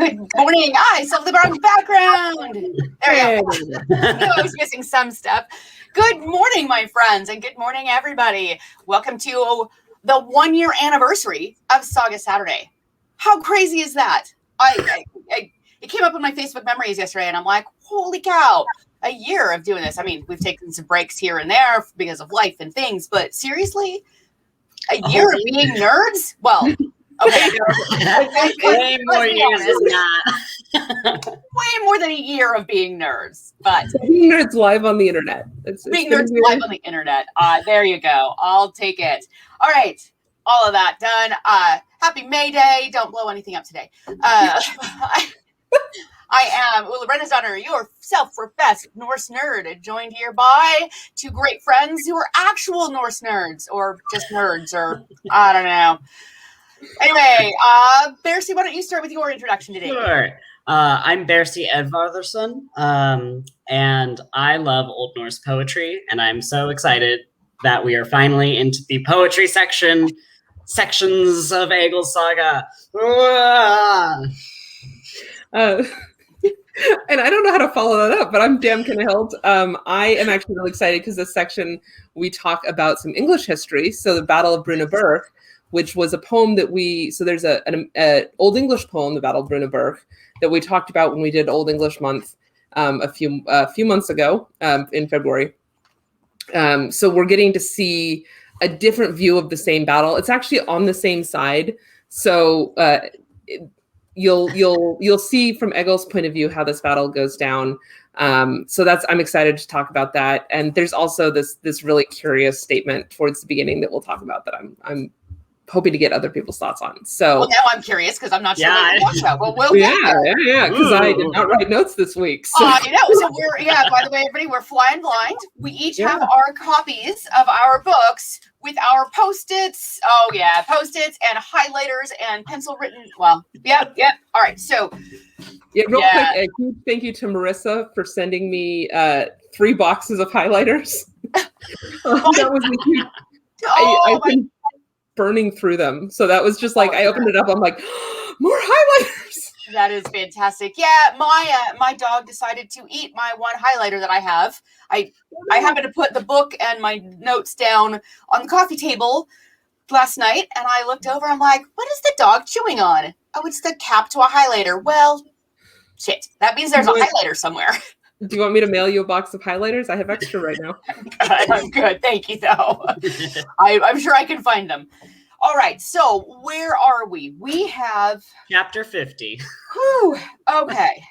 Good morning. I saw the wrong background. There we go. I was missing some stuff. Good morning, my friends, and good morning, everybody. Welcome to the 1 year anniversary of Saga Saturday. How crazy is that? It came up on my Facebook memories yesterday, and I'm like, holy cow, a year of doing this. I mean, we've taken some breaks here and there because of life and things, but seriously, a year of being nerds? Well, okay. Way more years than that. Way more than a year of being nerds, but being nerds live on the internet. Being nerds live on the internet. There you go. I'll take it. All right. All of that done. Happy May Day. Don't blow anything up today. I am Ula Renazonner, your self-professed Norse nerd, joined here by two great friends who are actual Norse nerds, or just nerds, or I don't know. Anyway, Bercy, why don't you start with your introduction today? Sure. I'm Bercy Edvardarson, and I love Old Norse poetry, and I'm so excited that we are finally into the poetry sections of Egils Saga. And I don't know how to follow that up, but I'm damn kind I am actually really excited because this section we talk about some English history. So the Battle of Brunanburh, which was a poem that there's an Old English poem, the Battle of Brunanburh, that we talked about when we did Old English Month a few months ago in February. So we're getting to see a different view of the same battle. It's actually on the same side. So you'll see from Egil's point of view how this battle goes down. So I'm excited to talk about that. And there's also this really curious statement towards the beginning that we'll talk about that I'm hoping to get other people's thoughts on. So well, now I'm curious because I'm not sure what to talk about. Well, we'll because I did not write notes this week. So. So by the way, everybody, we're flying blind. We each have our copies of our books with our Post-its. Oh yeah, Post-its and highlighters and pencil written. Well, yep. All right, so quick, a huge thank you to Marissa for sending me 3 boxes of highlighters. That was a huge. I've been burning through them, so that was just like I opened it up. I'm like, more highlighters. That is fantastic. Yeah, my dog decided to eat my one highlighter that I have. I happened to put the book and my notes down on the coffee table last night, and I looked over. I'm like, what is the dog chewing on? Oh, it's the cap to a highlighter. Well, shit. That means there's a highlighter somewhere. Do you want me to mail you a box of highlighters? I have extra right now. I'm good. Thank you, though. I'm sure I can find them. All right. So where are we? We have Chapter 50. Whew, okay.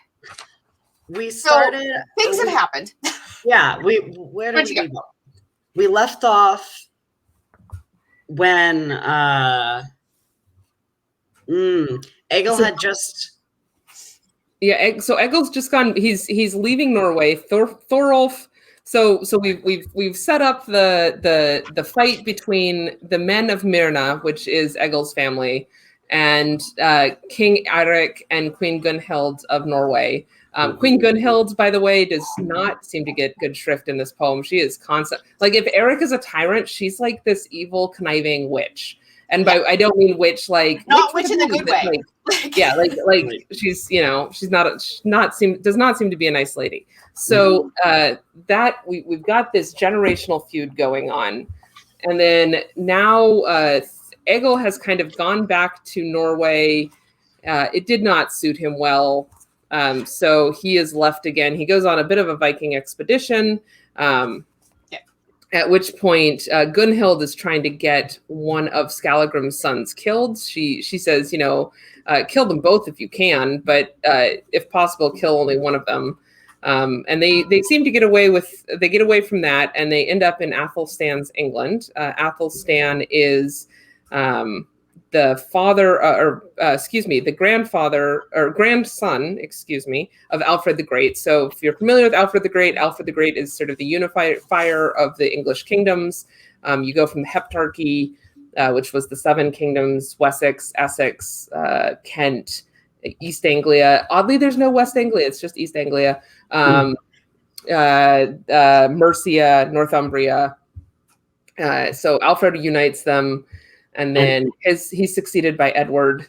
We started. Things have happened. Yeah. Where did we go? We left off when Egil had just. Yeah, so Egil's just gone. He's leaving Norway. Thorolf. So we've set up the fight between the men of Myrna, which is Egil's family, and King Eirik and Queen Gunhild of Norway. Queen Gunhild, by the way, does not seem to get good shrift in this poem. She is constant. Like if Eirik is a tyrant, she's like this evil, conniving witch. And by I don't mean witch like not witch in the good way. Like she's does not seem to be a nice lady. So that we've got this generational feud going on, and then now Egil has kind of gone back to Norway. It did not suit him well, so he is left again. He goes on a bit of a Viking expedition. At which point, Gunhild is trying to get one of Skallagrim's sons killed. She says, kill them both if you can, but if possible, kill only one of them. And they seem to get away from that, and they end up in Athelstan's England. Athelstan is the grandson, of Alfred the Great. So if you're familiar with Alfred the Great is sort of the unifier of the English kingdoms. You go from the Heptarchy, which was the 7 kingdoms, Wessex, Essex, Kent, East Anglia. Oddly, there's no West Anglia. It's just East Anglia. Mercia, Northumbria. So Alfred unites them. And then he's succeeded by Edward.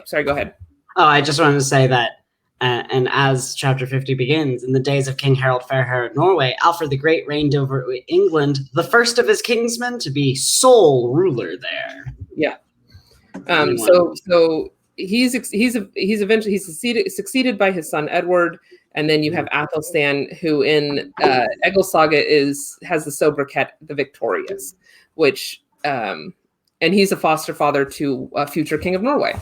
Sorry, go ahead. Oh, I just wanted to say that, and as chapter 50 begins, in the days of King Harald Fairhair of Norway, Alfred the Great reigned over England, the first of his kingsmen to be sole ruler there. Yeah. So he's eventually succeeded by his son Edward, and then you have Athelstan, who in Egil's saga has the sobriquet the Victorious, which and he's a foster father to a future king of Norway.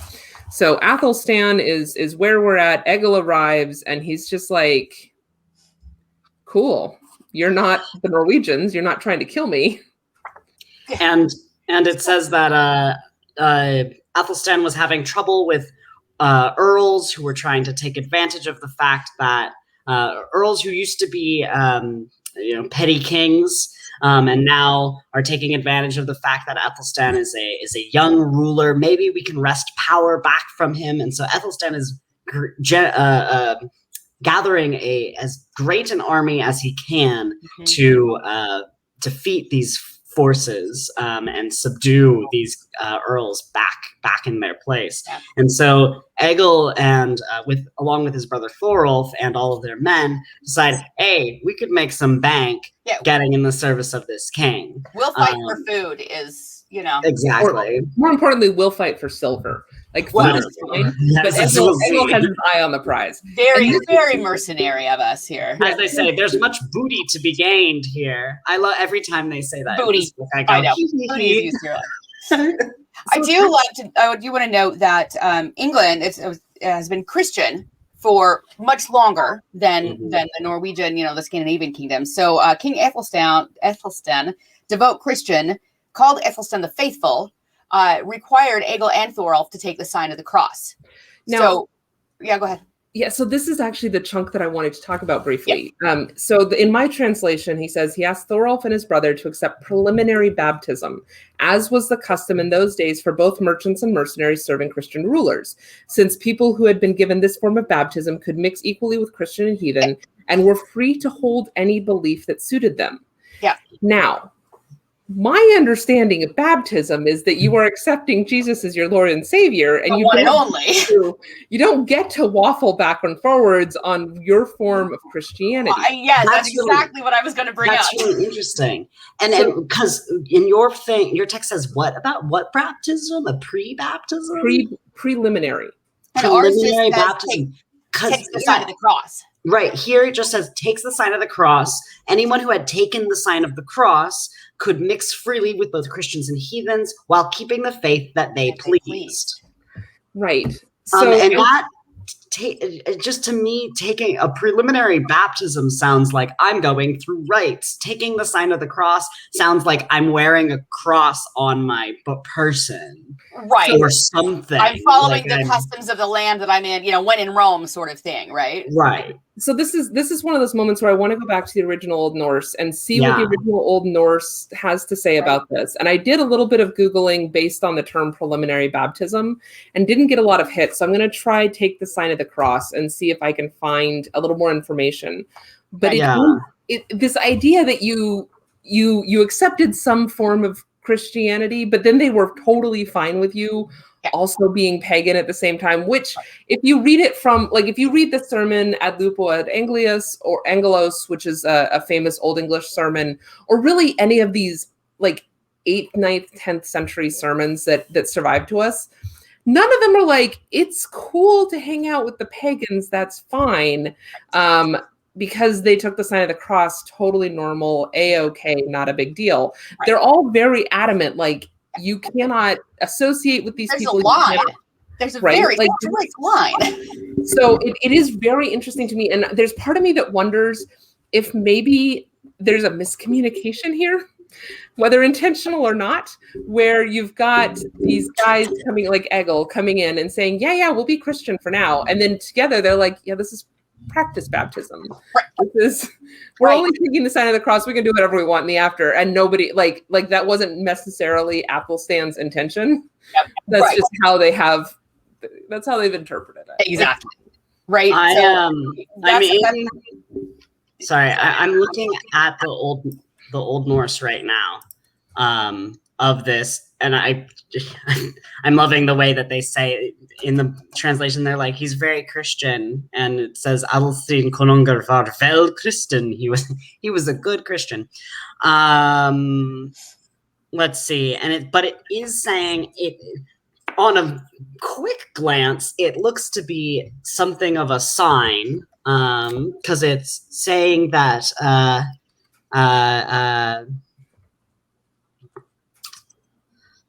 So Athelstan is where we're at. Egil arrives, and he's just like, "Cool, you're not the Norwegians. You're not trying to kill me." And it says that Athelstan was having trouble with earls who were trying to take advantage of the fact that earls who used to be petty kings and now are taking advantage of the fact that Athelstan is a young ruler. Maybe we can wrest power back from him. And so Athelstan is gathering as great an army as he can to defeat these forces and subdue these earls back in their place. Yeah. And so Egil and along with his brother Thorolf and all of their men decide, hey, we could make some bank getting in the service of this king. We'll fight for food is, exactly. Or, more importantly, we'll fight for silver. Like food is fine, but Egil has his eye on the prize. Very, very mercenary of us here. As they say, there's much booty to be gained here. I love every time they say that. Booty. I know. Booty is used here. I do want to note that England has been Christian for much longer than the Norwegian, the Scandinavian kingdom. So King Athelstan, devout Christian, called Athelstan the Faithful, required Egil and Thorolf to take the sign of the cross. Now, go ahead. Yeah, so this is actually the chunk that I wanted to talk about briefly. Yeah. In my translation, he says he asked Thorolf and his brother to accept preliminary baptism, as was the custom in those days for both merchants and mercenaries serving Christian rulers, since people who had been given this form of baptism could mix equally with Christian and heathen and were free to hold any belief that suited them. Yeah. Now, my understanding of baptism is that you are accepting Jesus as your Lord and Savior, and you don't get to waffle back and forwards on your form of Christianity. That's exactly what I was going to bring up. That's really interesting. And because in your text says what baptism? A pre-baptism? Preliminary. And preliminary baptism. Takes the sign of the cross. Right. Here it just says takes the sign of the cross. Anyone who had taken the sign of the cross could mix freely with both Christians and heathens while keeping the faith that they pleased. Right. Just to me, taking a preliminary baptism sounds like I'm going through rites. Taking the sign of the cross sounds like I'm wearing a cross on my person. Right. Or something. I'm following the customs of the land that I'm in, when in Rome sort of thing, right? Right. So this is one of those moments where I want to go back to the original Old Norse and see what the original Old Norse has to say about this. And I did a little bit of Googling based on the term preliminary baptism and didn't get a lot of hits. So I'm going to try take the sign of the cross and see if I can find a little more information. But this idea that you accepted some form of Christianity, but then they were totally fine with you also being pagan at the same time, which if you read it from, if you read the sermon Ad Lupo ad Anglias or Angelos, which is a famous Old English sermon, or really any of these 8th, 9th, 10th century sermons that survived to us, none of them are it's cool to hang out with the pagans, that's fine, because they took the sign of the cross, totally normal, A-okay, not a big deal. Right. They're all very adamant, you cannot associate with these people. There's a line. There's a very strict line. So it is very interesting to me. And there's part of me that wonders if maybe there's a miscommunication here, whether intentional or not, where you've got these guys coming, like Egil, coming in and saying, we'll be Christian for now. And then together they're like, this is practice baptism. We're only taking the sign of the cross. We can do whatever we want in the after, and nobody that wasn't necessarily Athelstan's intention. That's just how they have. That's how they've interpreted it. Exactly. Right. I'm looking at the old Norse right now, of this, and I'm loving the way that they say in the translation. They're like, he's very Christian, and it says Alstin Konungar var vel Christian. He was a good Christian. Let's see, but it is saying it on a quick glance. It looks to be something of a sign, because it's saying that.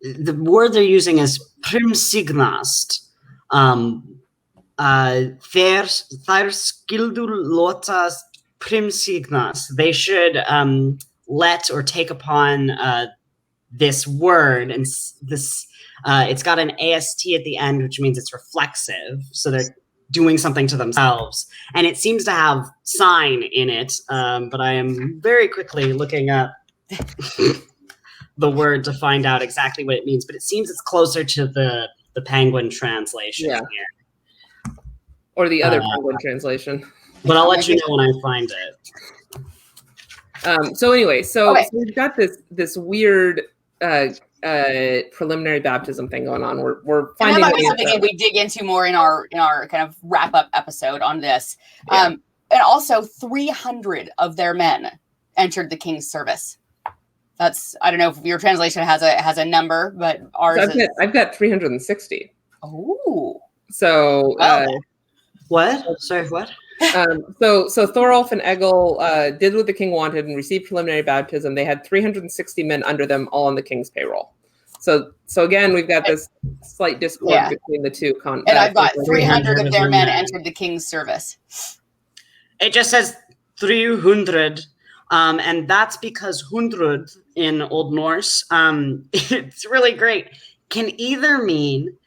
The word they're using is primsignast. Thær skildur lotas primsignast. They should let or take upon this word, and this it's got an AST at the end, which means it's reflexive. So they're doing something to themselves, and it seems to have sign in it. But I am very quickly looking up the word to find out exactly what it means, but it seems it's closer to the Penguin translation here. Or the other Penguin translation. But I'll let you know when I find it. So anyway, so we've got this weird preliminary baptism thing going on. We're finding that might be something we dig into more in our kind of wrap up episode on this. And also 300 of their men entered the king's service. That's, I don't know if your translation has a number, but ours I've got 360. Oh. So what? Sorry, what? So Thorolf and Egil did what the king wanted and received preliminary baptism. They had 360 men under them, all on the king's payroll. So again, we've got this slight discord between the two. And I've got 300 of their men entered the king's service. It just says 300. And that's because hundred in Old Norse, it's really great, can either mean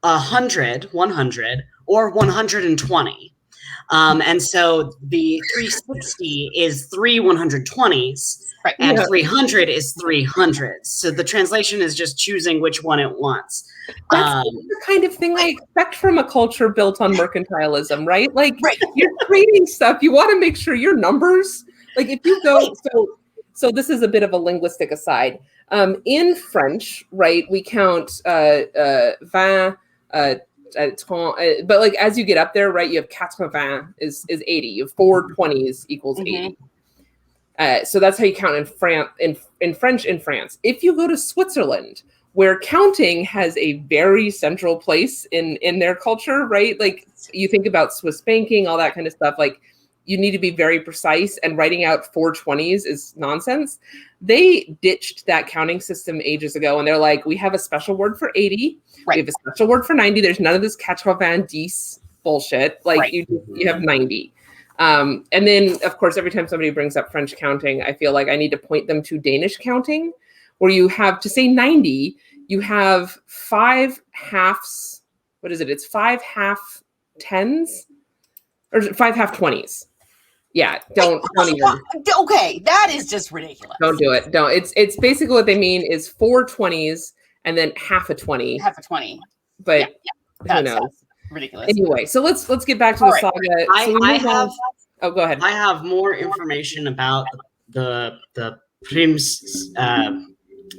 100, or 120. And so the 360 is 3 120s, right, and 300 is 300s. So the translation is just choosing which one it wants. That's the kind of thing I expect from a culture built on mercantilism, right? Like, you're creating stuff, you want to make sure your numbers... Like if you go, so this is a bit of a linguistic aside. In French, right, we count 20, but like as you get up there, right, you have 80 is 80. You have 4 20s equals 80. So that's how you count in France. In French in France. If you go to Switzerland, where counting has a very central place in their culture, right? Like you think about Swiss banking, all that kind of stuff, like. You need to be very precise, and writing out 420s is nonsense. They ditched that counting system ages ago, and they're like, we have a special word for 80. Right. We have a special word for 90. There's none of this 90 bullshit. Like you have 90. And then, of course, every time somebody brings up French counting, I feel like I need to point them to Danish counting, where you have, to say 90, you have 5 halves. What is it? It's 5 half 10s or 5 half 20s. Yeah, don't even. Okay, that is just ridiculous. Don't do it. Don't. It's basically what they mean is 4 20s and then half a 20. Half a 20. But who knows? That's ridiculous. Anyway, so let's get back to the saga. Go ahead. I have more information about the prims.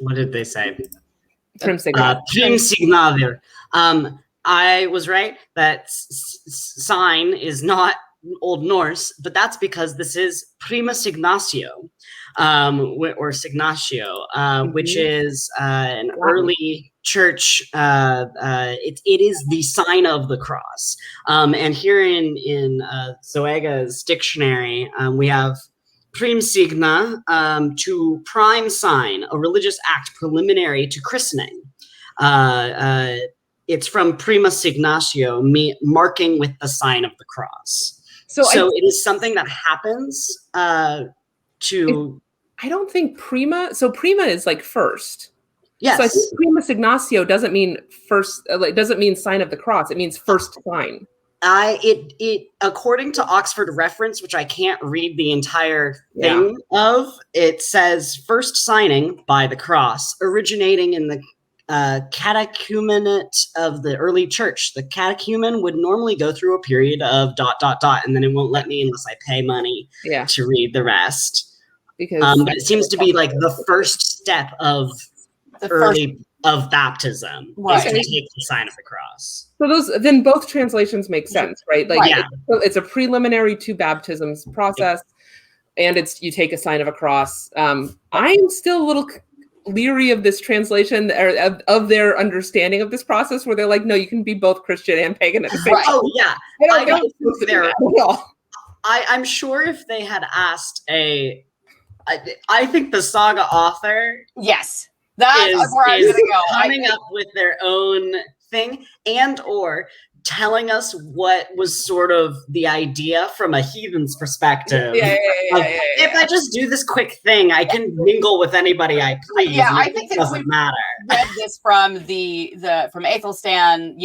What did they say? Primsignadir. I was right that sign is not Old Norse, but that's because this is prima signatio, or signatio, which is an early church. It is the sign of the cross. And here in Zoega's dictionary, we have prim signa, to prime sign, a religious act preliminary to christening. It's from prima signatio, marking with the sign of the cross. So it is something that happens to... I don't think prima... So prima is like first. Yes. So I think prima signatio doesn't mean first, like doesn't mean sign of the cross. It means first sign. It according to Oxford Reference, which I can't read the entire thing of, it says first signing by the cross, originating in the catechumenate of the early church. The catechumen would normally go through a period of ... and then it won't let me unless I pay money to read the rest. Because but it seems to be like the first step of early of baptism Right. is to take the sign of the cross. So then both translations make sense, right? Like Yeah. it's a preliminary to baptisms process, and you take a sign of a cross. I'm still a little leery of this translation or of their understanding of this process, where they're like, no, you can be both Christian and pagan at the same time. Oh yeah, I don't think it's supposed to do that at all. I'm sure if they had asked I think the saga author Yes. That's where I was going to go. Coming up with their own thing and or telling us what was sort of the idea from a heathen's perspective. If I just do this quick thing, I can mingle with anybody I please. Yeah, I think it doesn't matter. Read this from from Athelstan,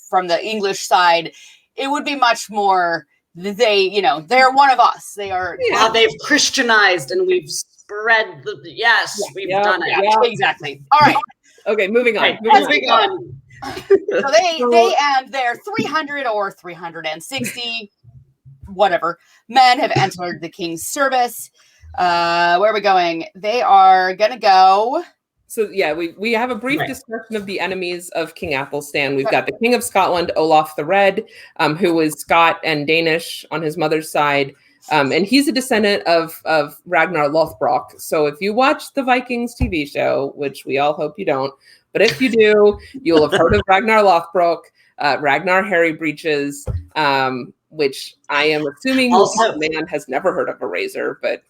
from the English side, it would be much more. They're one of us. They are. Yeah, they've Christianized and we've spread we've done it. Yeah, exactly. All right. Okay, moving on. Right, moving on. So they and their 300 or 360, whatever, men have entered the king's service. Where are we going? They are going to go. So yeah, we have a brief discussion of the enemies of King Athelstan. We've got the King of Scotland, Olaf the Red, who is Scot and Danish on his mother's side. And he's a descendant of Ragnar Lothbrok. So if you watch the Vikings TV show, which we all hope you don't, but if you do, you'll have heard of Ragnar Lothbrok, Ragnar Hairy Breeches, which I am assuming also, man has never heard of a razor, but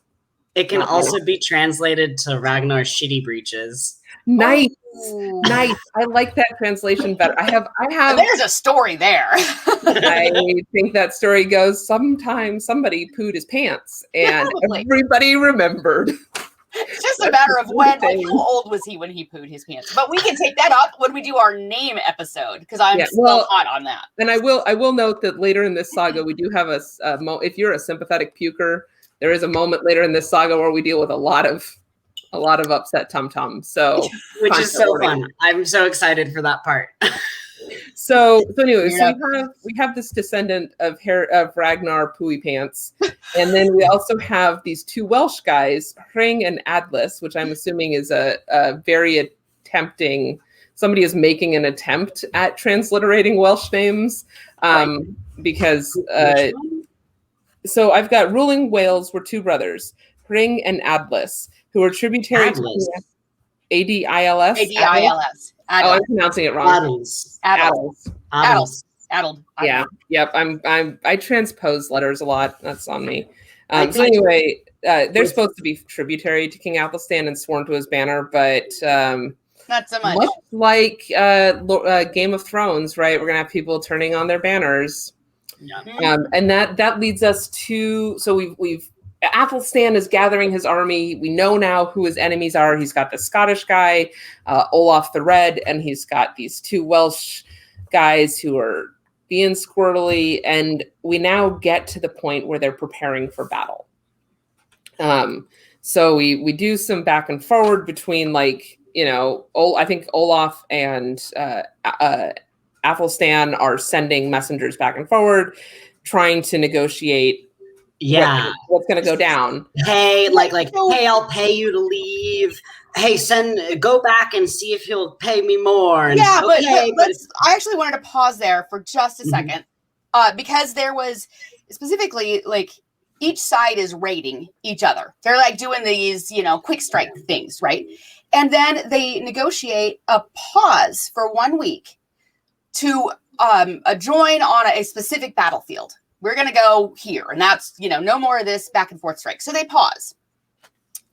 it can also be translated to Ragnar Shitty Breeches. Nice. Nice. I like that translation better. I have There's a story there. I think that story goes, sometime somebody pooed his pants and everybody remembered. It's just a matter of when, how old was he when he pooed his pants? But we can take that up when we do our name episode, because I'm still hot on that. And I will note that later in this saga, we do have if you're a sympathetic puker, there is a moment later in this saga where we deal with a lot of upset tum-tum. So which is so fun. I'm so excited for that part. So anyway, we have this descendant of Ragnar Pooey Pants, and then we also have these two Welsh guys, Hring and Adlis, which I'm assuming is a very attempting. Somebody is making an attempt at transliterating Welsh names, because. So I've got ruling Wales were two brothers, Hring and Adlis, who were tributary to Adils. Adils. Oh, I'm pronouncing it wrong. Adils. Yeah. Yep. I transpose letters a lot. That's on me. So anyway, they're supposed to be tributary to King Athelstan and sworn to his banner, but not so much. Much like Game of Thrones, right? We're gonna have people turning on their banners. Yeah. And that leads us to, so we've Athelstan is gathering his army. We know now who his enemies are. He's got the Scottish guy, Olaf the Red, and he's got these two Welsh guys who are being squirrely. And we now get to the point where they're preparing for battle. So we do some back and forward between I think Olaf and Athelstan are sending messengers back and forward, trying to negotiate what's going to go down. Hey, hey, I'll pay you to leave. Hey, go back and see if he'll pay me more. And yeah, but I actually wanted to pause there for just a second, because there was specifically each side is raiding each other. They're doing these, quick strike things, right? And then they negotiate a pause for 1 week to join on a specific battlefield. We're going to go here, and that's, no more of this back and forth strike. So they pause.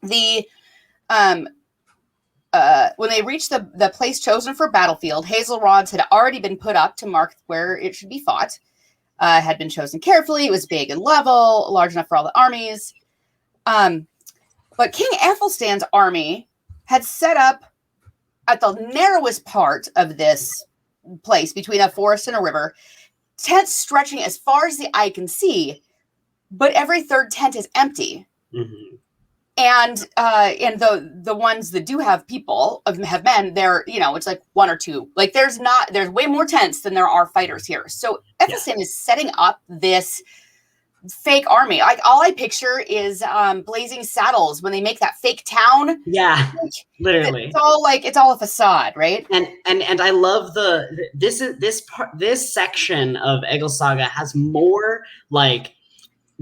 The when they reached the place chosen for battlefield, hazel rods had already been put up to mark where it should be fought. Had been chosen carefully. It was big and level, large enough for all the armies. But King Athelstan's army had set up at the narrowest part of this place between a forest and a river, tents stretching as far as the eye can see, but every third tent is empty. Mm-hmm. And the ones that do have people, have men, they're, it's one or two. There's way more tents than there are fighters here. So Athelstan is setting up this fake army. Like all I picture is Blazing Saddles when they make that fake town. Yeah, literally. It's all a facade, right? And I love this section of Egil Saga has more like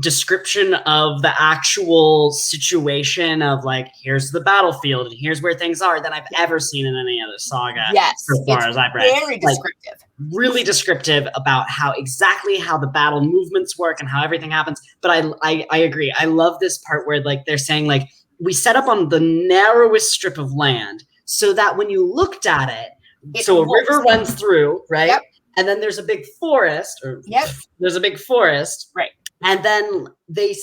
description of the actual situation of like, here's the battlefield and here's where things are than I've ever seen in any other saga. Yes, so far as I've read. Very descriptive. Like, really descriptive about exactly how the battle movements work and how everything happens. But I agree. I love this part where like they're saying like, we set up on the narrowest strip of land so that when you looked at it, so a river runs through, right? Yep. And then there's a big forest, there's a big forest. Right. And then they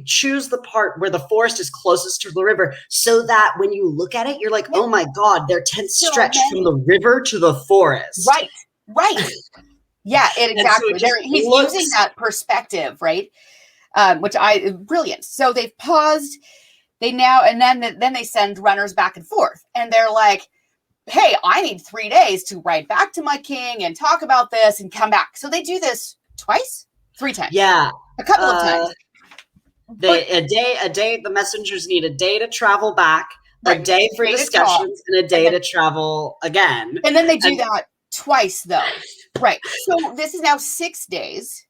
choose the part where the forest is closest to the river so that when you look at it, you're like, oh my God, their tents stretch from the river to the forest. Right. Yeah, exactly. So he's using that perspective, right? Brilliant. So they've paused. Then they send runners back and forth. And they're like, hey, I need 3 days to ride back to my king and talk about this and come back. So they do this twice? 3 times. Yeah. A couple of times. A day, the messengers need a day to travel back, a day for discussions, and a day to travel again. And then they do that twice, though. Right. So this is now 6 days,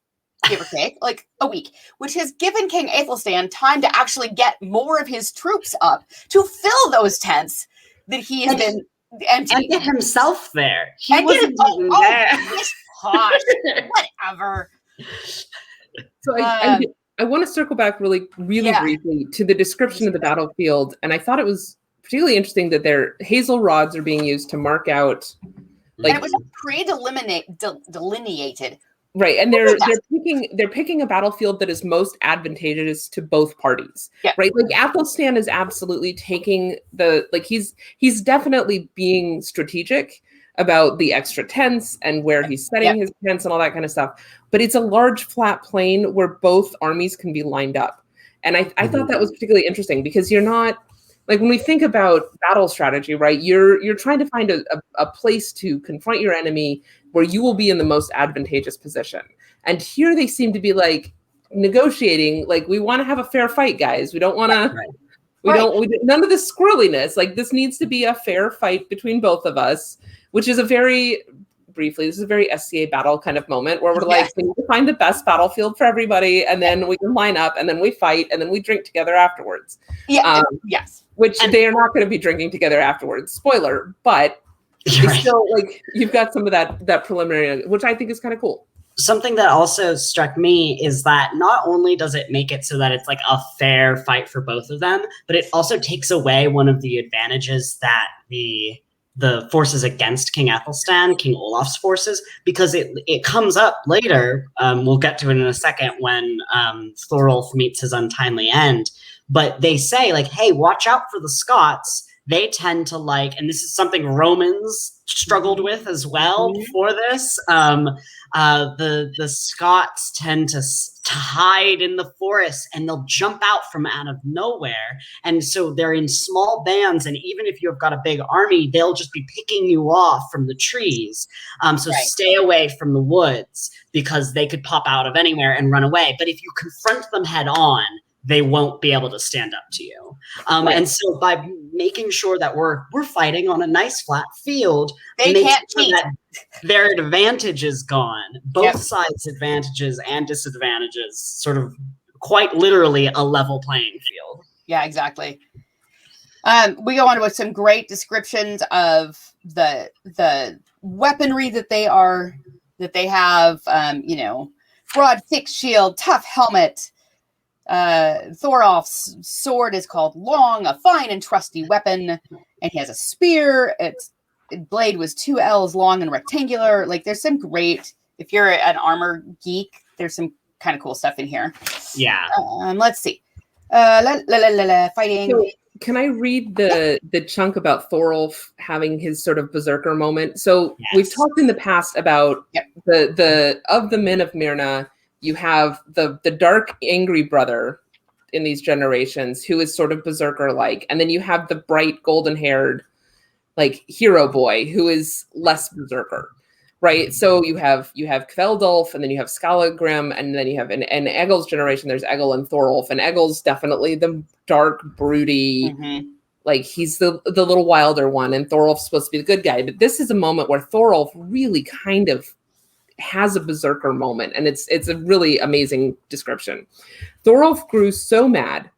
give or take, like a week, which has given King Aethelstan time to actually get more of his troops up to fill those tents that he has been emptying. And get himself there. He wasn't even there. Posh. Whatever. So I want to circle back really briefly to the description of the battlefield. And I thought it was particularly interesting that their hazel rods are being used to mark out. Like, and it was delineated. Right. And they're picking a battlefield that is most advantageous to both parties. Yeah. Right. Like Athelstan is absolutely taking he's definitely being strategic about the extra tents and where he's setting his tents and all that kind of stuff. But it's a large flat plain where both armies can be lined up. And I thought that was particularly interesting because you're not like when we think about battle strategy, right? You're trying to find a place to confront your enemy where you will be in the most advantageous position. And here they seem to be like negotiating, like we want to have a fair fight, guys. We don't want to, none of this squirreliness. Like this needs to be a fair fight between both of us, which is this is a very SCA battle kind of moment where we're like, we need to find the best battlefield for everybody. And then we can line up and then we fight and then we drink together afterwards. Yeah. Which they are not going to be drinking together afterwards. Spoiler, but it's still like you've got some of that preliminary, which I think is kind of cool. Something that also struck me is that not only does it make it so that it's like a fair fight for both of them, but it also takes away one of the advantages that the forces against King Athelstan, King Olaf's forces, because it comes up later. We'll get to it in a second when Thorolf meets his untimely end. But they say like, hey, watch out for the Scots. They tend to like, and this is something Romans struggled with as well before this. The Scots tend to hide in the forest and they'll jump out from out of nowhere. And so they're in small bands. And even if you've got a big army, they'll just be picking you off from the trees. Stay away from the woods because they could pop out of anywhere and run away. But if you confront them head on, they won't be able to stand up to you. And so by making sure that we're fighting on a nice flat field, they can't cheat. That their advantage is gone. Both sides' advantages and disadvantages, sort of quite literally a level playing field. Yeah, exactly. We go on with some great descriptions of the weaponry that they have. Broad, thick shield, tough helmet. Thorolf's sword is called Long, a fine and trusty weapon, and he has a spear. Its blade was 2 L's long and rectangular. Like there's some great, if you're an armor geek, there's some kind of cool stuff in here. Yeah. Let's see. Fighting. So can I read the chunk about Thorolf having his sort of berserker moment? So we've talked in the past about the men of Myrna. You have the dark, angry brother in these generations who is sort of berserker-like. And then you have the bright, golden-haired, like, hero boy who is less berserker. right? So you have Kveldulf, and then you have Skallagrim, and then you have in Egil's generation, there's Egil and Thorolf, and Egil's definitely the dark, broody, like he's the little wilder one, and Thorolf's supposed to be the good guy. But this is a moment where Thorolf really kind of has a berserker moment, and it's a really amazing description. Thorolf grew so mad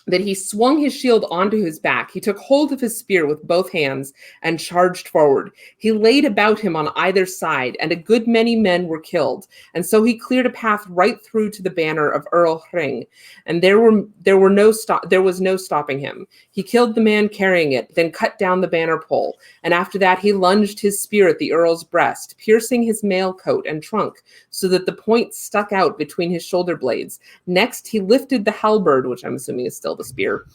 that he swung his shield onto his back. He took hold of his spear with both hands and charged forward. He laid about him on either side, and a good many men were killed. And so he cleared a path right through to the banner of Earl Hring, and there was no stopping him. He killed the man carrying it, then cut down the banner pole, and after that he lunged his spear at the Earl's breast, piercing his mail coat and trunk, so that the point stuck out between his shoulder blades. Next, he lifted the halberd, which I'm assuming is still the spear,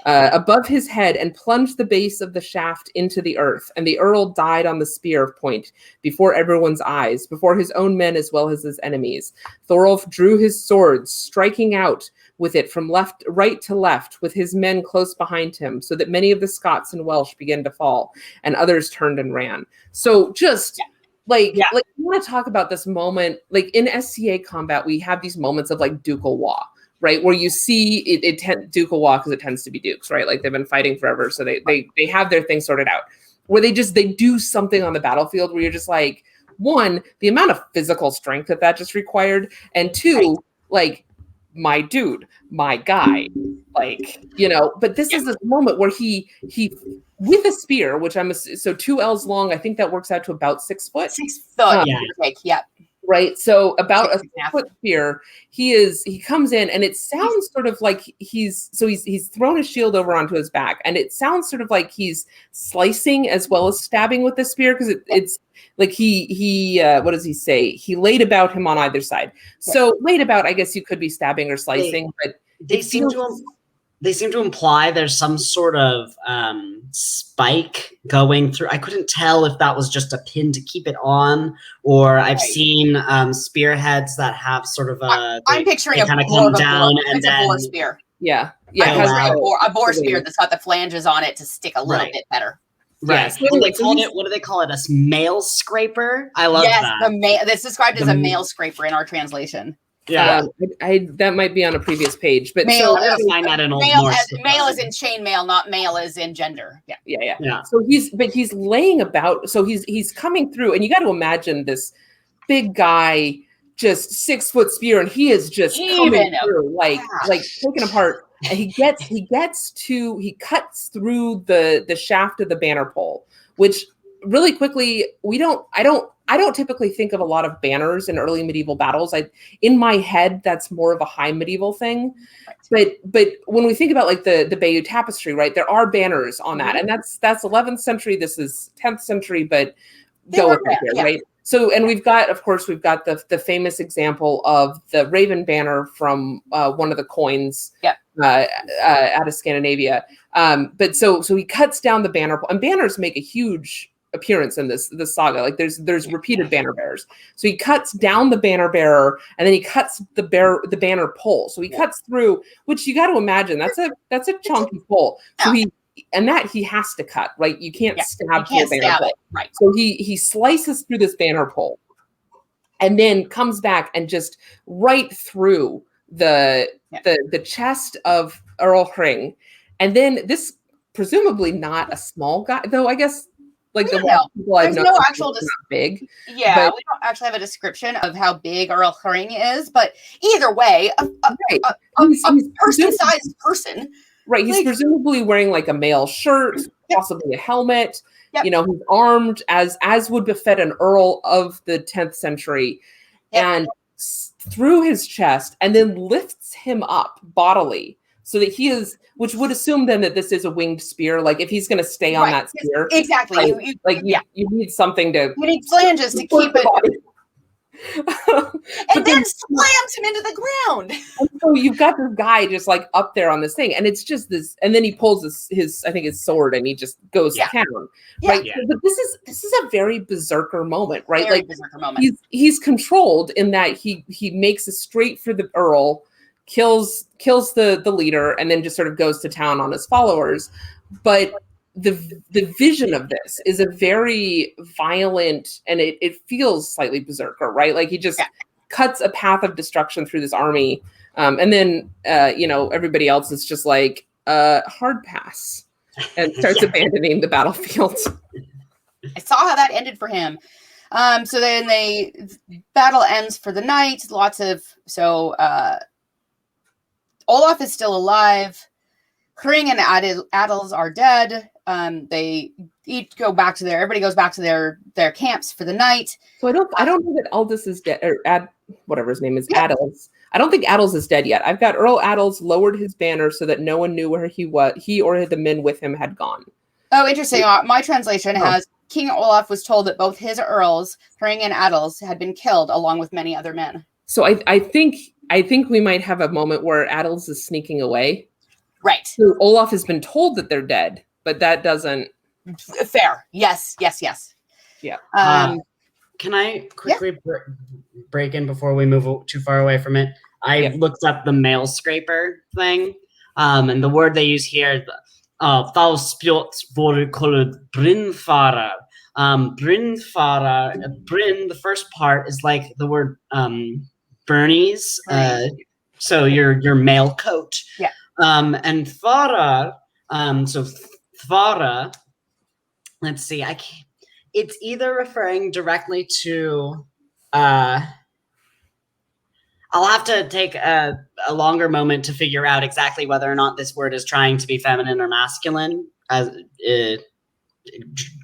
above his head and plunged the base of the shaft into the earth. And the Earl died on the spear point before everyone's eyes, before his own men as well as his enemies. Thorolf drew his sword, striking out with it from right to left, with his men close behind him, so that many of the Scots and Welsh began to fall, and others turned and ran. So just like you want to talk about this moment, like in SCA combat, we have these moments of like ducal war, right? Where you see ducal war, because it tends to be dukes, right? Like they've been fighting forever. So they have their thing sorted out, where they do something on the battlefield where you're just like, one, the amount of physical strength that just required, and two, like, my dude, my guy, like, but this is this moment where he with a spear, which so 2 L's long, I think that works out to about 6 foot. 6 foot, right? So about a 6-foot spear, he comes in, and it sounds sort of like he's thrown his shield over onto his back, and it sounds sort of like he's slicing as well as stabbing with the spear, because it's like he what does he say? He laid about him on either side. So laid about, I guess you could be stabbing or slicing, but they seem to imply there's some sort of spike going through. I couldn't tell if that was just a pin to keep it on, or I've seen spearheads that have sort of I'm picturing a kind of come down and then a boar spear. Yeah. I'm picturing a boar spear that's got the flanges on it to stick a little bit better. Right. Yeah. What do they call it? A mail scraper? I love that. This is described as a mail scraper in our translation. Yeah. That might be on a previous page, but mail, I'm gonna find that in Old mail, Norse. mail is in chain mail, not mail is in gender. Yeah. So he's laying about. So he's coming through, and you got to imagine this big guy, just 6-foot spear, and he is just coming through, like taking apart. And he cuts through the shaft of the banner pole, which really quickly I don't typically think of a lot of banners in early medieval battles. In my head, that's more of a high medieval thing. But when we think about like the Bayeux Tapestry, right, there are banners on that, and that's 11th century. This is 10th century, but go with that here, right? So, and we've got the famous example of the Raven banner from one of the coins out of Scandinavia. But so he cuts down the banner, and banners make a huge appearance in this saga. Like there's repeated banner bearers. So he cuts down the banner bearer, and then he cuts the banner pole. So he cuts through, which you got to imagine that's a chunky pole. So he has to cut, right? You can't stab through a banner pole. Right. So he slices through this banner pole, and then comes back and just right through the chest of Earl Hring. And then this presumably not a small guy, though I guess like the people I've known, no actual big. Yeah, but we don't actually have a description of how big Earl Hring is, but either way, a person-sized person. Right, he's presumably wearing like a mail shirt, possibly a helmet. He's armed as would befit an earl of the 10th century, and through his chest, and then lifts him up bodily, so that he is, which would assume then that this is a winged spear. Like if he's going to stay on that spear, exactly. You need something to. You need flanges to keep it. And then slams him into the ground. And so you've got this guy just like up there on this thing, and it's just this, and then he pulls his sword, and he just goes to town. Right. Yeah. But this is a very berserker moment, right? Very berserker moment. He's controlled in that he makes a straight for the Earl, kills the leader, and then just sort of goes to town on his followers. But the vision of this is a very violent, and it feels slightly berserker, right? Like he just cuts a path of destruction through this army, and then everybody else is just like hard pass and starts abandoning the battlefield. I saw how that ended for him. So then battle ends for the night. Olaf is still alive. Hring and Egils are dead. They each everybody goes back to their camps for the night. So I don't know that Aldous is dead, or whatever his name is, Egils. I don't think Egils is dead yet. I've got Earl Egils lowered his banner so that no one knew where he or the men with him had gone. Oh, interesting. My translation has King Olaf was told that both his earls, Hring and Egils, had been killed along with many other men. So I think we might have a moment where Egils is sneaking away. Right. So Olaf has been told that they're dead, but that doesn't. Fair. Yes. Yeah. Can I quickly break in before we move too far away from it? I looked up the mail scraper thing, and the word they use here, Falspjot vore called Brynfara. Bryn, the first part is like the word Bernie's, so your mail coat. Yeah. And Thara, so Thara, let's see, it's either referring directly to, I'll have to take a longer moment to figure out exactly whether or not this word is trying to be feminine or masculine as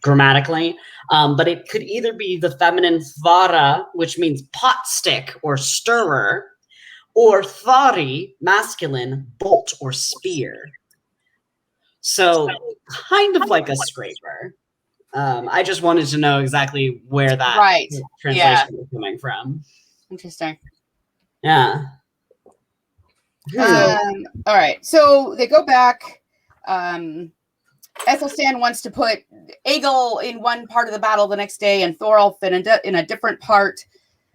grammatically. But it could either be the feminine Thara, which means pot stick or stirrer, or Thari, masculine, bolt or spear. So kind of like a scraper. I just wanted to know exactly where that translation was coming from. Interesting. Yeah. All right. So they go back. Ethelstan wants to put Egil in one part of the battle the next day and Thorolf in a different part.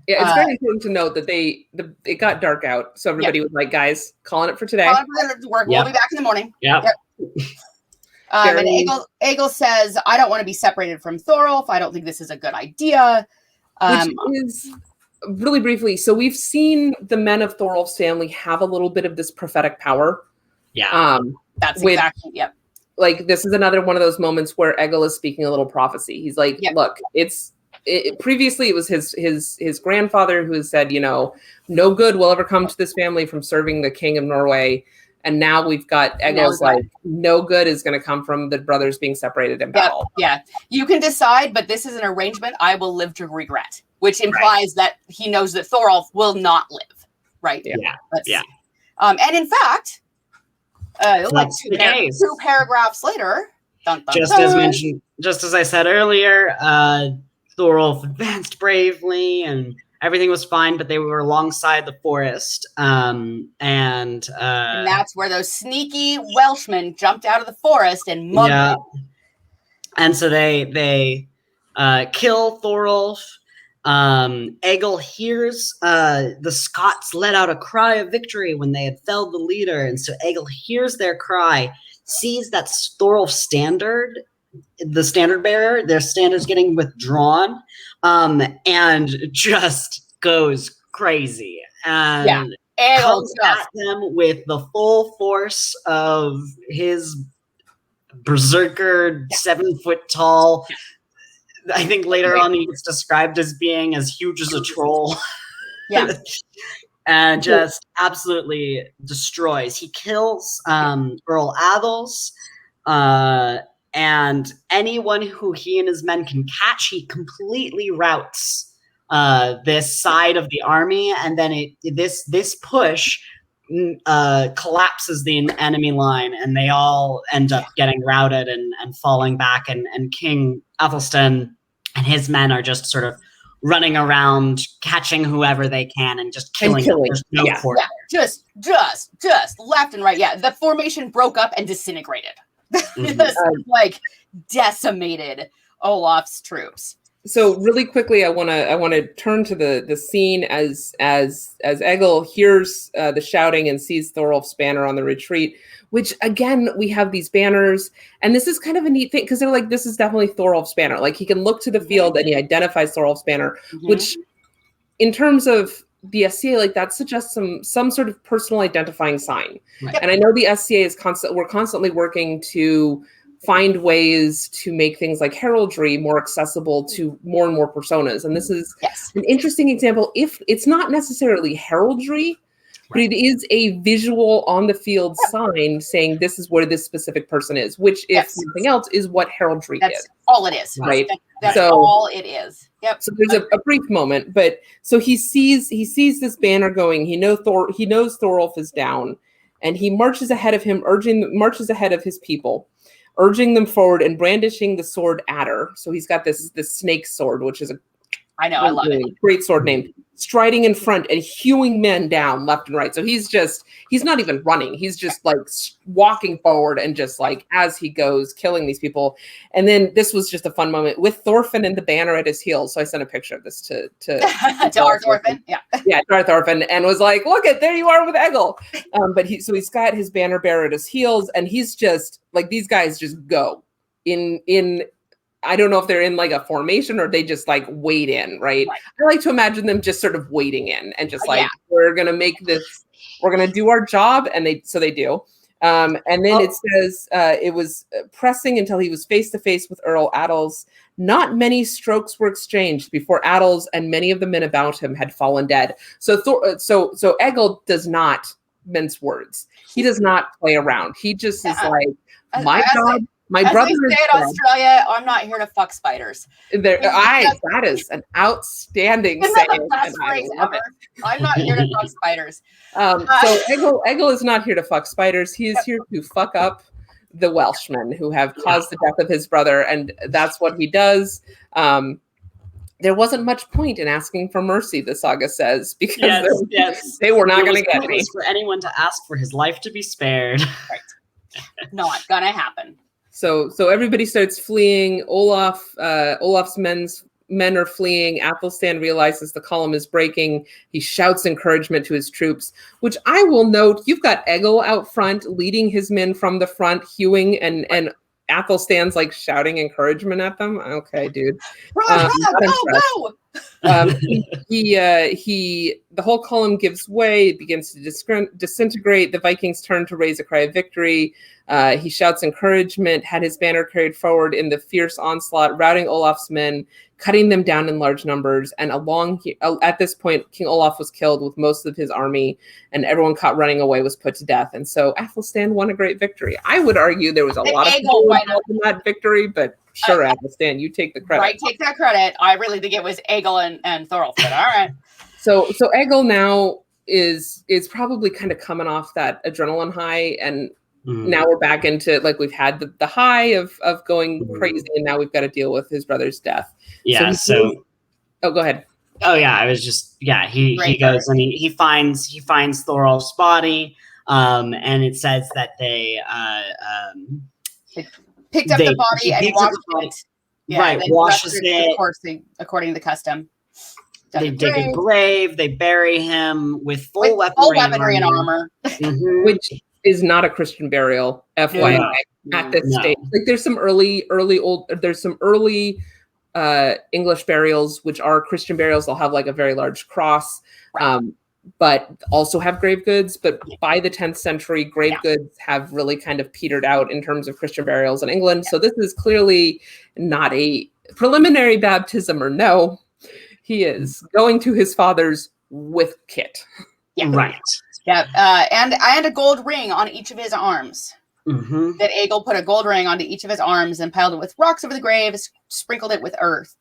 Yeah, it's very important to note that it got dark out, so everybody was like, "Guys, calling it for today. We'll be back in the morning." Yep. And Egil says, "I don't want to be separated from Thorolf. I don't think this is a good idea." Which is really briefly. So we've seen the men of Thorolf's family have a little bit of this prophetic power. Yeah. That's exactly. Yep. Like this is another one of those moments where Egil is speaking a little prophecy. He's like, "Look, previously it was his grandfather who said, no good will ever come to this family from serving the king of Norway. And now we've got Egil's no good is going to come from the brothers being separated in battle." Yeah. You can decide, but this is an arrangement I will live to regret, which implies that he knows that Thorolf will not live. Right. Yeah. And in fact, two paragraphs later, just as I said earlier, Thorolf advanced bravely and everything was fine, but they were alongside the forest. And that's where those sneaky Welshmen jumped out of the forest and mugged him. And so they kill Thorolf. Egil hears the Scots let out a cry of victory when they had felled the leader. And so Egil hears their cry, sees that Thorolf's standard, the standard bearer, their standard's getting withdrawn, and just goes crazy and comes at them with the full force of his berserker, 7 foot tall. I think later on he gets described as being as huge as a troll. Yeah. And just absolutely destroys. He kills Earl Egils, and anyone who he and his men can catch, he completely routs this side of the army, and then this push collapses the enemy line, and they all end up getting routed and falling back, and King Ethelstan and his men are just sort of running around, catching whoever they can, and just killing them. There's no quarter. Just left and right. Yeah, the formation broke up and disintegrated. Decimated Olaf's troops. So really quickly, I want to turn to the scene as Egil hears the shouting and sees Thorolf's banner on the retreat. Which again, we have these banners, and this is kind of a neat thing because they're like, this is definitely Thorolf's banner. Like he can look to the field and he identifies Thorolf's banner, which, in terms of the SCA, like that suggests some sort of personal identifying sign. Right. And I know the SCA is we're constantly working to find ways to make things like heraldry more accessible to more and more personas. And this is an interesting example. If it's not necessarily heraldry, but it is a visual on the field sign saying this is where this specific person is, which, if nothing else, is what heraldry is. That's all it is. Right. That's all it is. Yep. So there's a brief moment, but so he sees this banner going. He knows Thorolf is down, and he marches ahead of him, marches ahead of his people, urging them forward and brandishing the sword Adder. So he's got this snake sword, which is I love it. Great sword name. Striding in front and hewing men down left and right. So he's not even running. He's just like walking forward and just like, as he goes, killing these people. And then this was just a fun moment with Thorfinn and the banner at his heels. So I sent a picture of this to our Thorfinn. Yeah, to our Thorfinn, and was like, look at, there you are with Egil. But he's got his banner bearer at his heels, and he's just like, these guys just go in I don't know if they're in like a formation or they just like wade in, right? I like to imagine them just sort of wading in and just like, we're going to make this, we're going to do our job. And they do. And then it says, it was pressing until he was face to face with Earl Adils. Not many strokes were exchanged before Adils and many of the men about him had fallen dead. So Egil does not mince words. He does not play around. He just is like, my job. My brother is in Australia. I'm not here to fuck spiders. That is an outstanding saying. The best phrase ever. I'm not here to fuck spiders. So Egil is not here to fuck spiders. He is here to fuck up the Welshmen who have caused the death of his brother, and that's what he does. There wasn't much point in asking for mercy, the saga says, because they were not going to get any. For anyone to ask for his life to be spared. Right. Not gonna happen. So everybody starts fleeing. Olaf's men are fleeing. Athelstan realizes the column is breaking. He shouts encouragement to his troops, which I will note, you've got Egil out front leading his men from the front, hewing, and Athelstan's like shouting encouragement at them. Okay, dude. Go! The whole column gives way. It begins to disintegrate. The Vikings turn to raise a cry of victory. He shouts encouragement, had his banner carried forward in the fierce onslaught, routing Olaf's men, cutting them down in large numbers. And at this point, King Olaf was killed with most of his army, and everyone caught running away was put to death. And so Athelstan won a great victory. I would argue there was a lot of people involved in that victory, but sure, Athelstan, you take the credit. I take that credit. I really think it was Egil and Thorolf. But all right. So Egil now is probably kind of coming off that adrenaline high, and now we're back into, like, we've had the high of going crazy, and now we've got to deal with his brother's death. Yeah. Oh, go ahead. Oh yeah, I was just he goes and he finds Thorolf's body, and it says that they picked up the body and washed it. Yeah, right, washes it. Of course, according to the custom. They dig a grave. They bury him with full weaponry and armor. Which is not a Christian burial, FYI, at this stage. Like, there's some early English burials, which are Christian burials. They'll have like a very large cross, but also have grave goods. But by the 10th century, grave goods have really kind of petered out in terms of Christian burials in England. So this is clearly not a preliminary baptism, or no. He is going to his father's with kit. Yeah. Right. Yeah. And a gold ring on each of his arms. That Egil put a gold ring onto each of his arms and piled it with rocks over the grave, sprinkled it with earth.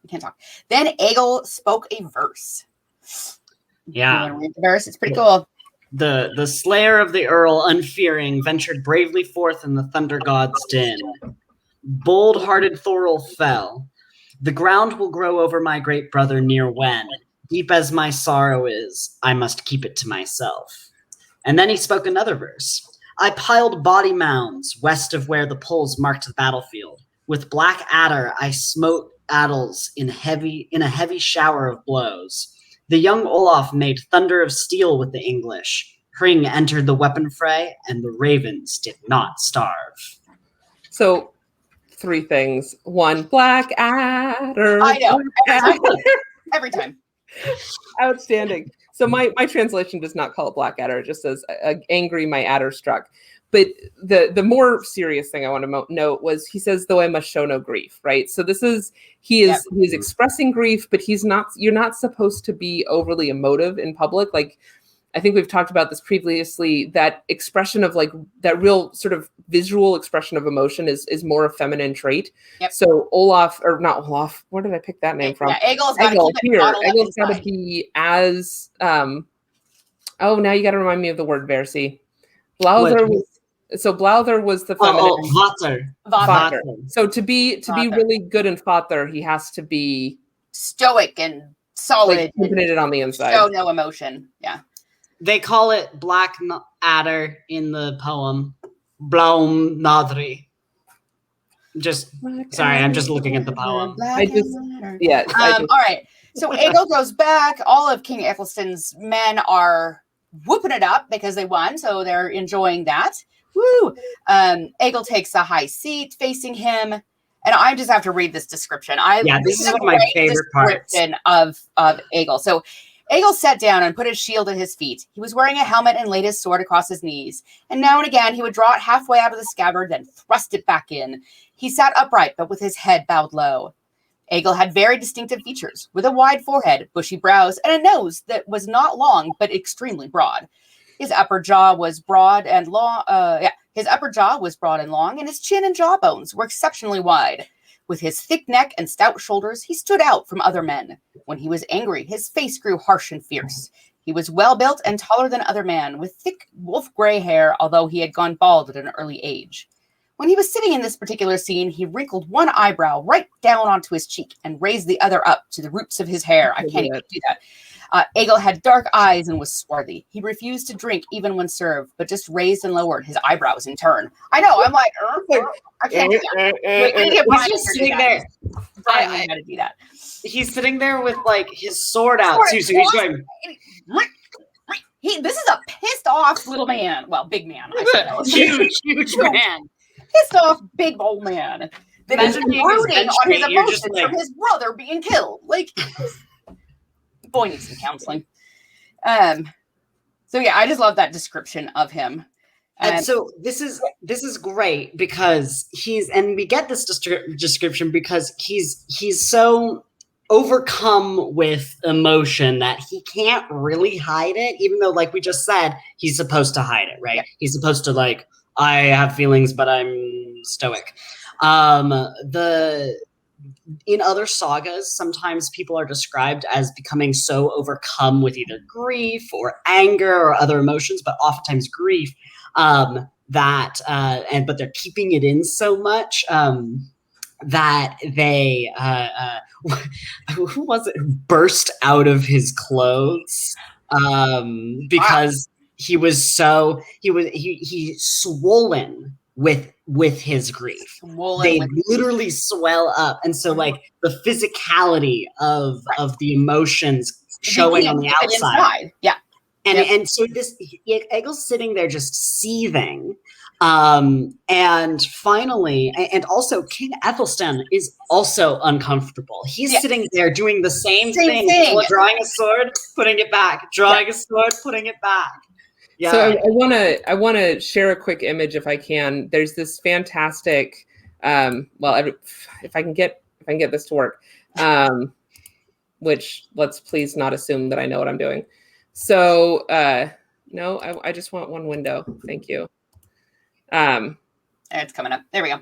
We can't talk. Then Egil spoke a verse. Yeah. You want to read the verse? It's pretty cool. The slayer of the Earl, unfearing, ventured bravely forth in the thunder god's din. Bold-hearted Thorolf fell. The ground will grow over my great brother near when, deep as my sorrow is, I must keep it to myself. And then he spoke another verse. I piled body mounds west of where the poles marked the battlefield. With black adder I smote Egils in a heavy shower of blows. The young Olaf made thunder of steel with the English. Hring entered the weapon fray, and the ravens did not starve. So 3 things. 1, black adder. I know. Black Every time. Outstanding. So my translation does not call it black adder. It just says angry my adder struck. But the more serious thing I want to note was he says, though I must show no grief, right? So this is, he's expressing grief, but you're not supposed to be overly emotive in public. Like, I think we've talked about this previously, that expression of like that real sort of visual expression of emotion is more a feminine trait. Yep. So not Olaf, where did I pick that name from? Yeah, Egil's got to be as, now you got to remind me of the word Versi. Blauther was the feminine. Vater. So to be really good in Vater, he has to be stoic and solid, like, on the inside. Show no emotion. Yeah. They call it black adder in the poem. Blaum nadri. I'm just looking at the poem. All right. So Egil goes back. All of King Ethelstan's men are whooping it up because they won, so they're enjoying that. Woo! Egil takes a high seat facing him, and I just have to read this description. This is one of my favorite parts of Egil. So Egil sat down and put his shield at his feet. He was wearing a helmet and laid his sword across his knees. And now and again, he would draw it halfway out of the scabbard, then thrust it back in. He sat upright, but with his head bowed low. Egil had very distinctive features, with a wide forehead, bushy brows, and a nose that was not long, but extremely broad. His upper jaw was broad and long. His upper jaw was broad and long, and his chin and jawbones were exceptionally wide. With his thick neck and stout shoulders, he stood out from other men. When he was angry, his face grew harsh and fierce. He was well built and taller than other men, with thick wolf gray hair, although he had gone bald at an early age. When he was sitting in this particular scene, he wrinkled one eyebrow right down onto his cheek and raised the other up to the roots of his hair. I can't even do that. Egil had dark eyes and was swarthy. He refused to drink even when served, but just raised and lowered his eyebrows in turn. I know. I'm like, I can't do that. He's just sitting there. I got to do that. He's sitting there with like his sword out too, so he's going. This is a pissed off little man. Well, big man. I huge man. Pissed off big old man that is brooding on his emotions from his brother being killed. Like, boy needs some counseling. So yeah, I just love that description of him. And so this is great because we get this description because he's so overcome with emotion that he can't really hide it, even though, like we just said, he's supposed to hide it, right? Yeah. He's supposed to, like, I have feelings, but I'm stoic. In other sagas, sometimes people are described as becoming so overcome with either grief or anger or other emotions, but oftentimes grief, but they're keeping it in so much that they who was it, burst out of his clothes because he was swollen with his grief. They literally swell up, and so like the physicality of the emotions showing on the outside. Yeah. And so Egil's sitting there just seething. And finally, and also King Ethelstan is also uncomfortable. He's sitting there doing the same thing. Drawing a sword, putting it back, drawing a sword, putting it back. Yeah. So I want to share a quick image if I can. There's this fantastic, if I can get this to work, which let's please not assume that I know what I'm doing. So no, I just want one window. Thank you. It's coming up. There we go.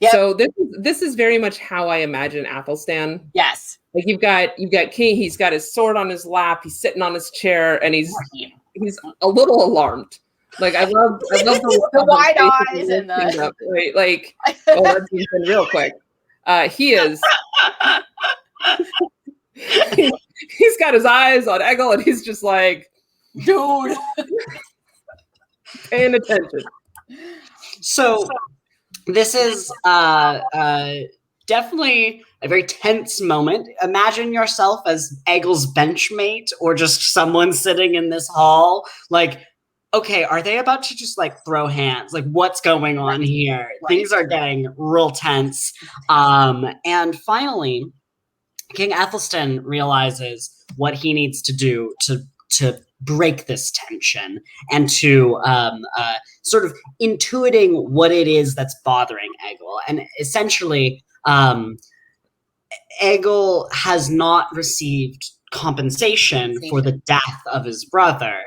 Yep. So this is very much how I imagine Athelstan. Yes. Like you've got King. He's got his sword on his lap. He's sitting on his chair, and he's a little alarmed. Like I love the wide eyes and the right, like let's do it real quick. He is. He's got his eyes on Egil, and he's just like, dude, paying attention. So this is definitely a very tense moment. Imagine yourself as Egil's benchmate or just someone sitting in this hall. Like, okay, are they about to just like throw hands? Like, what's going on here? Right. Things are getting real tense. And finally, King Ethelstan realizes what he needs to do to break this tension and to sort of intuiting what it is that's bothering Egil. And essentially, Egil has not received compensation for the death of his brother.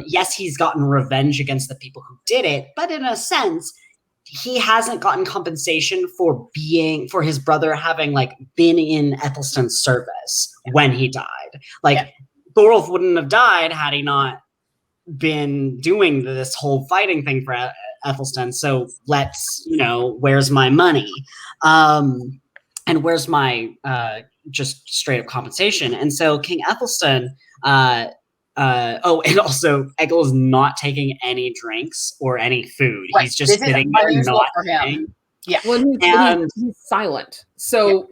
Yes, he's gotten revenge against the people who did it, but in a sense, he hasn't gotten compensation for his brother having like been in Ethelstan's service when he died. Like Thorolf wouldn't have died had he not been doing this whole fighting thing for Ethelstan. So let's, where's my money? And where's my just straight up compensation? And so King Ethelstan, and also Egil is not taking any drinks or any food. Right. He's just sitting there not eating. Yeah. Well, he's silent. So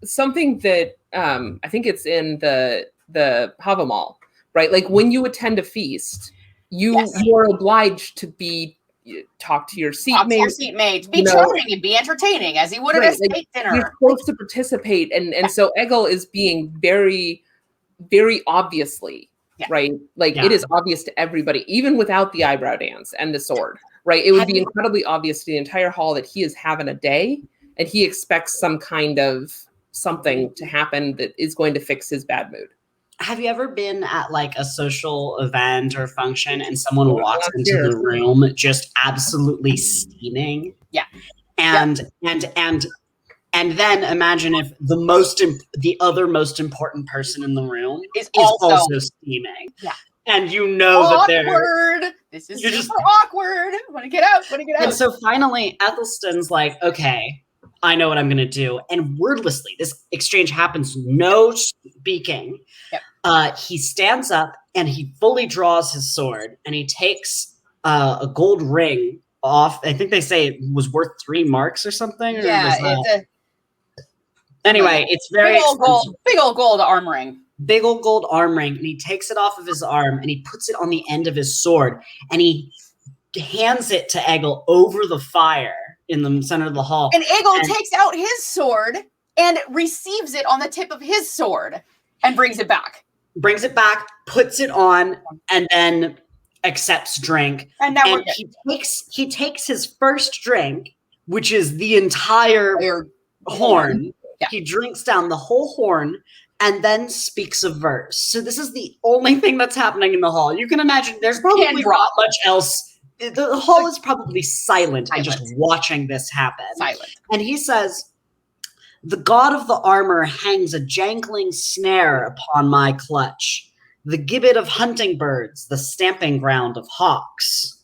something that I think it's in the Havamal, right? Like when you attend a feast, you are obliged to talk to your seatmate. Be charming and be entertaining as he would at a state dinner. You're supposed to participate, and so Egil is being very, very obviously right. Like it is obvious to everybody, even without the eyebrow dance and the sword. Right, it would be incredibly obvious to the entire hall that he is having a day, and he expects some kind of something to happen that is going to fix his bad mood. Have you ever been at like a social event or function and someone walks into the room just absolutely steaming? Yeah. And then imagine if the other most important person in the room is also steaming. Yeah. And that they're awkward. This is super awkward. Want to get out. And so finally Ethelstan's like, okay, I know what I'm going to do. And wordlessly, this exchange happens, no speaking. Yep. He stands up and he fully draws his sword and he takes a gold ring off. I think they say it was worth 3 marks or something. Yeah. Anyway, it's very big old gold arm ring. Big old gold arm ring. And he takes it off of his arm and he puts it on the end of his sword and he hands it to Egil over the fire in the center of the hall. And Egil takes out his sword and receives it on the tip of his sword and brings it back, puts it on, and then accepts drink. And now he takes his first drink, which is the entire horn. Yeah. He drinks down the whole horn and then speaks a verse. So this is the only thing that's happening in the hall. You can imagine there's probably not much else. The hall is probably silent and just watching this happen. Silent. And he says, "The god of the armor hangs a jangling snare upon my clutch, the gibbet of hunting birds, the stamping ground of hawks.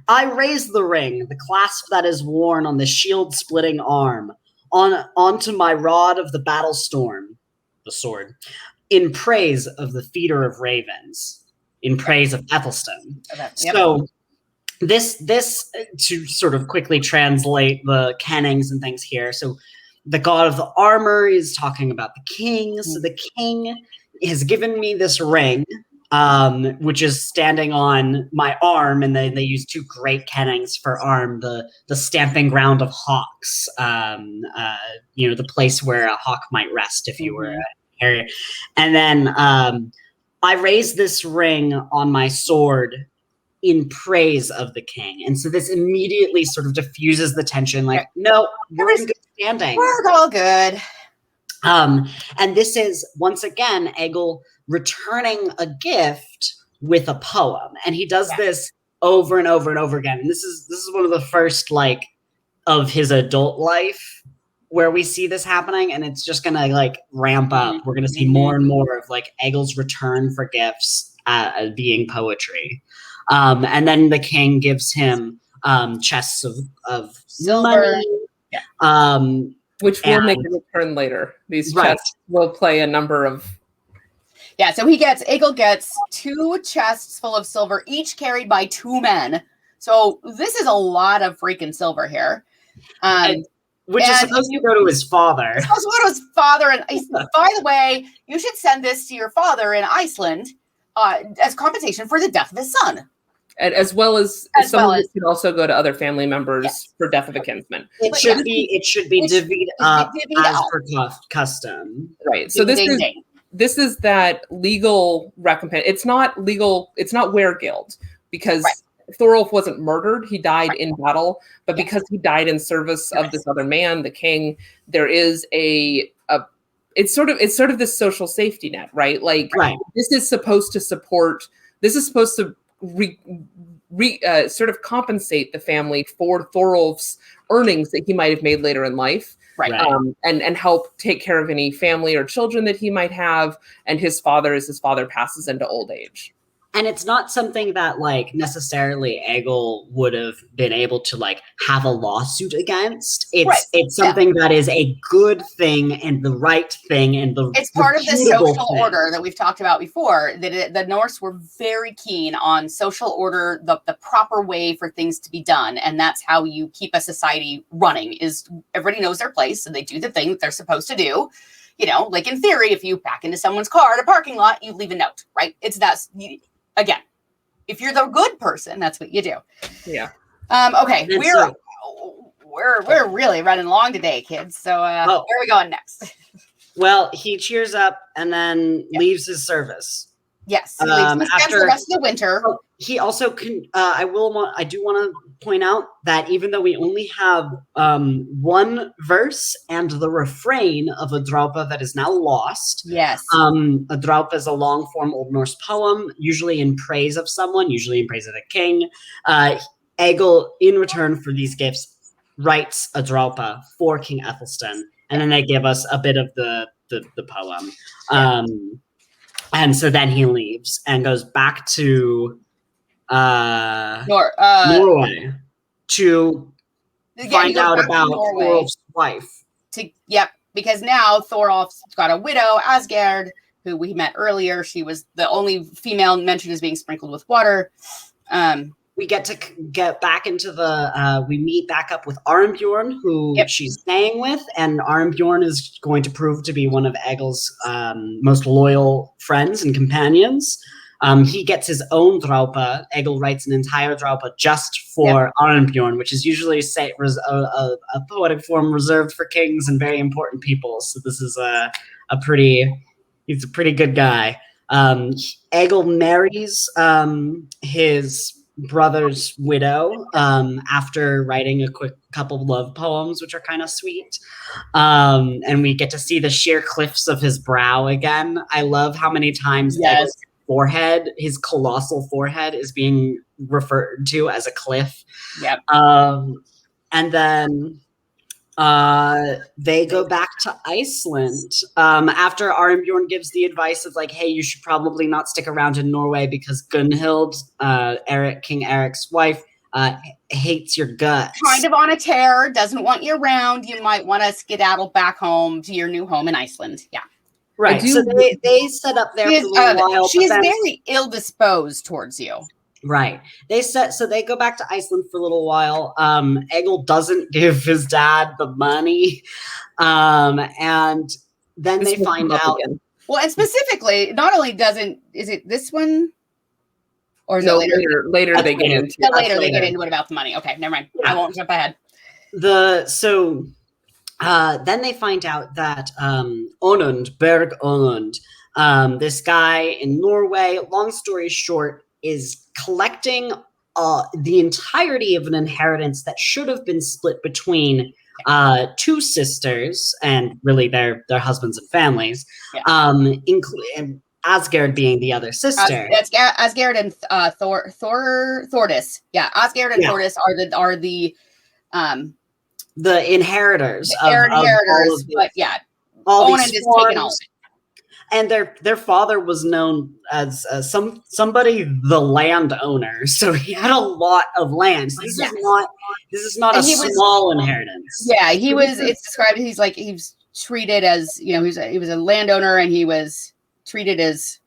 I raise the ring, the clasp that is worn on the shield-splitting arm, onto my rod of the battle storm, the sword, in praise of the feeder of ravens, in praise of Ethelstan." Yep. So this to sort of quickly translate the kennings and things here. So the god of the armor is talking about the king. So the king has given me this ring, which is standing on my arm, and they use 2 great kennings for arm, the stamping ground of hawks, the place where a hawk might rest if you were an area. And then I raise this ring on my sword in praise of the king. And so this immediately sort of diffuses the tension, like, no, we're in good standing. We're all good. And this is, once again, Egil returning a gift with a poem. And he does this over and over and over again. And this is one of the first, like, of his adult life where we see this happening, and it's just gonna like ramp up. We're gonna see more and more of like Egil's return for gifts being poetry. And then the king gives him chests of silver, money, which will make a return later. These chests will play a number of. Yeah, so Egil gets 2 chests full of silver, each carried by 2 men. So this is a lot of freaking silver here. Which is supposed to go to his father. It's supposed to go to his father. And by the way, you should send this to your father in Iceland as compensation for the death of his son. And as well as it could also go to other family members for death of a kinsman. It should be divvied up as per custom. Right. So this is that legal recompense. It's not legal. It's not weregild because Thorolf wasn't murdered. He died in battle, but because he died in service of this other man, the king, there is it's sort of this social safety net, right? Like this is supposed to support. This is supposed to sort of compensate the family for Thorolf's earnings that he might have made later in life. Right. And help take care of any family or children that he might have, and his father as his father passes into old age. And it's not something that like necessarily Egil would have been able to like have a lawsuit against. It's something that is a good thing and the right thing and it's part of the social order that we've talked about before. That the Norse were very keen on social order, the proper way for things to be done, and that's how you keep a society running. Is everybody knows their place and they do the thing that they're supposed to do. You know, like in theory, if you back into someone's car at a parking lot, you leave a note, right? Again, if you're the good person, that's what you do. Yeah. Okay. We're really running long today, kids. So where are we going next? Well, he cheers up and then leaves his service. Yes. He leaves. He spends the rest of the winter. He also can. I do want to point out that even though we only have one verse and the refrain of a Draupa that is now lost. Yes. A Draupa is a long form Old Norse poem, usually in praise of someone, usually in praise of the king. Egil, in return for these gifts, writes a Draupa for King Ethelstan, and then they give us a bit of the poem. And so then he leaves and goes back to Norway to find out about Thorolf's wife. Because now Thorolf's got a widow, Asgerd, who we met earlier. She was the only female mentioned as being sprinkled with water. We get to get back into we meet back up with Armbjorn, who she's staying with, and Armbjorn is going to prove to be one of Egil's most loyal friends and companions. He gets his own Draupa. Egil writes an entire Draupa just for Armbjorn, which is usually a poetic form reserved for kings and very important people. So this is he's a pretty good guy. Egil marries his brother's widow after writing a quick couple of love poems, which are kind of sweet. And we get to see the sheer cliffs of his brow again. I love how many times Egil's forehead, his colossal forehead, is being referred to as a cliff. Yep. And then they go back to Iceland after Armbjorn gives the advice of like, hey, you should probably not stick around in Norway because Gunhild, King Eric's wife, hates your guts. Kind of on a tear, doesn't want you around. You might want to skedaddle back home to your new home in Iceland. Yeah. Right. So they set up there for a little while. She is very ill-disposed towards you. Right. So they go back to Iceland for a little while. Egil doesn't give his dad the money. And then they find out. Well, and specifically, not only is it this one? Or is it later? Later they get into it. Later they get into it about the money. Okay, never mind. Yeah. I won't jump ahead. Then they find out that Berg Onund, this guy in Norway, long story short, is collecting the entirety of an inheritance that should have been split between two sisters and really their husbands and families, including Asgerd being the other sister. That's Asgerd and Thordis. Yeah, Asgerd and Thordis are the inheritors. But all these is taken all of it. And their father was known as somebody, the landowner. So he had a lot of land. So this is not a small inheritance. Yeah, he was. It's described. He was treated as he was a landowner, and he was treated as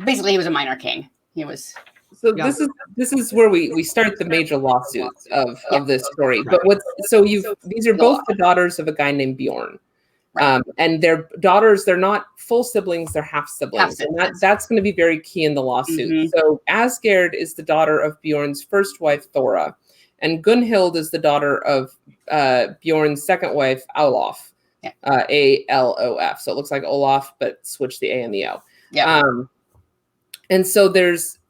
basically he was a minor king. He was So this is where we start the major lawsuits of this story. But these are both the daughters of a guy named Bjorn. And their daughters, they're not full siblings, they're half siblings. And that's going to be very key in the lawsuit. Mm-hmm. So Asgerd is the daughter of Bjorn's first wife, Thora. And Gunhild is the daughter of Bjorn's second wife, Olof. Yeah. Alof. So it looks like Olaf, but switch the A and the O. Yeah. And so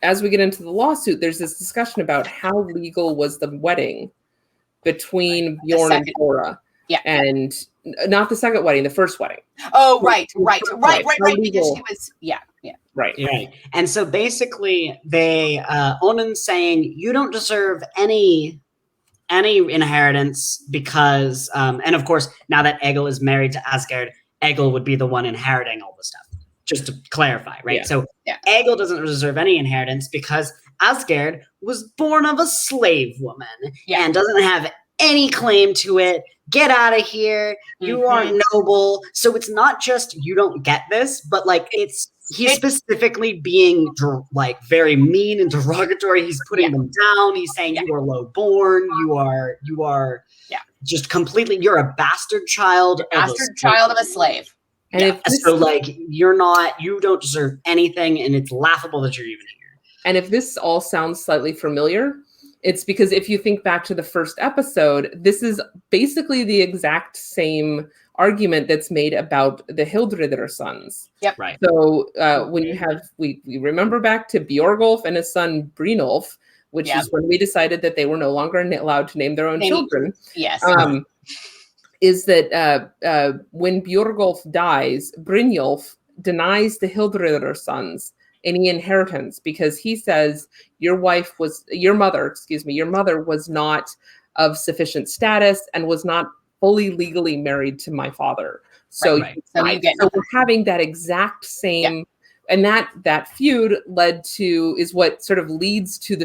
as we get into the lawsuit, there's this discussion about how legal was the wedding between Bjorn and Thora. Yeah. And not the second wedding, the first wedding. Oh, right. Because she was, Right. And so basically, Onun's saying you don't deserve any inheritance because, and of course, now that Egil is married to Asgerd, Egil would be the one inheriting all the stuff. Just to clarify, right? Yeah. So Egil doesn't deserve any inheritance because Asgerd was born of a slave woman and doesn't have any claim to it. Get out of here. You aren't noble. So it's not just you don't get this, but like he's specifically being like very mean and derogatory. He's putting them down. He's saying you are low born. You are just completely. You're a bastard child. Child of a slave. And so like you don't deserve anything, and it's laughable that you're even here. And if this all sounds slightly familiar, it's because if you think back to the first episode, this is basically the exact same argument that's made about the Hildrethar sons. Yep. Right. So when you have, we remember back to Bjorgulf and his son Brynolf, which is when we decided that they were no longer allowed to name their own children. Yes. Is that when Bjorgulf dies, Brynjolf denies the Hildrethar sons any inheritance because he says your mother was not of sufficient status and was not fully legally married to my father. So, So we're having that exact same, and that feud is what sort of leads to the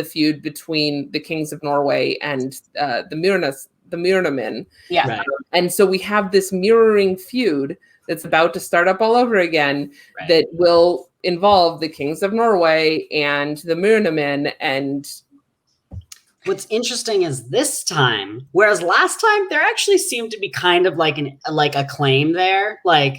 feud between the kings of Norway and the Myrnamen. Yeah. Right. And so we have this mirroring feud that's about to start up all over again that will involve the kings of Norway and the Myrnamen. And what's interesting is this time, whereas last time there actually seemed to be kind of like a claim there, like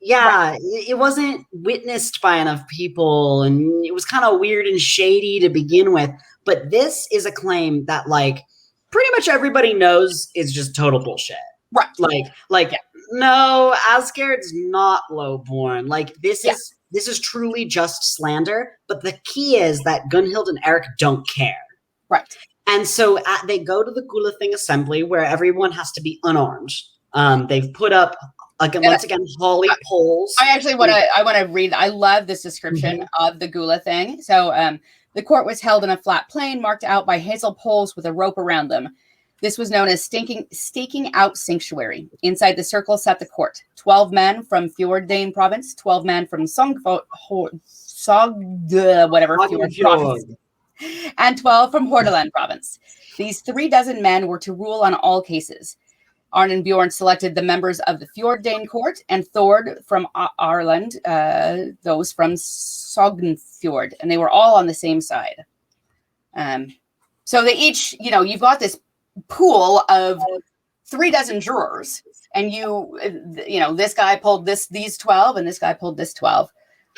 it wasn't witnessed by enough people, and it was kind of weird and shady to begin with. But this is a claim that like pretty much everybody knows is just total bullshit. Right. No, Asgerd's not lowborn. Like this is truly just slander. But the key is that Gunhild and Eric don't care. Right. And so they go to the Gulathing assembly where everyone has to be unarmed. They've put up once again holly poles. I actually want to read. I love this description of the Gulathing. So the court was held in a flat plain marked out by hazel poles with a rope around them. This was known as staking out sanctuary. Inside the circle sat the court. 12 men from Fjorddane province, 12 men from Fjord province, and 12 from Hordaland province. These 36 men were to rule on all cases. Arn and Bjorn selected the members of the Fjorddane court, and Thord from Ireland, those from Sognfjord, and they were all on the same side. So they each, you've got this pool of 36 jurors, and this guy pulled these 12, and this guy pulled this 12.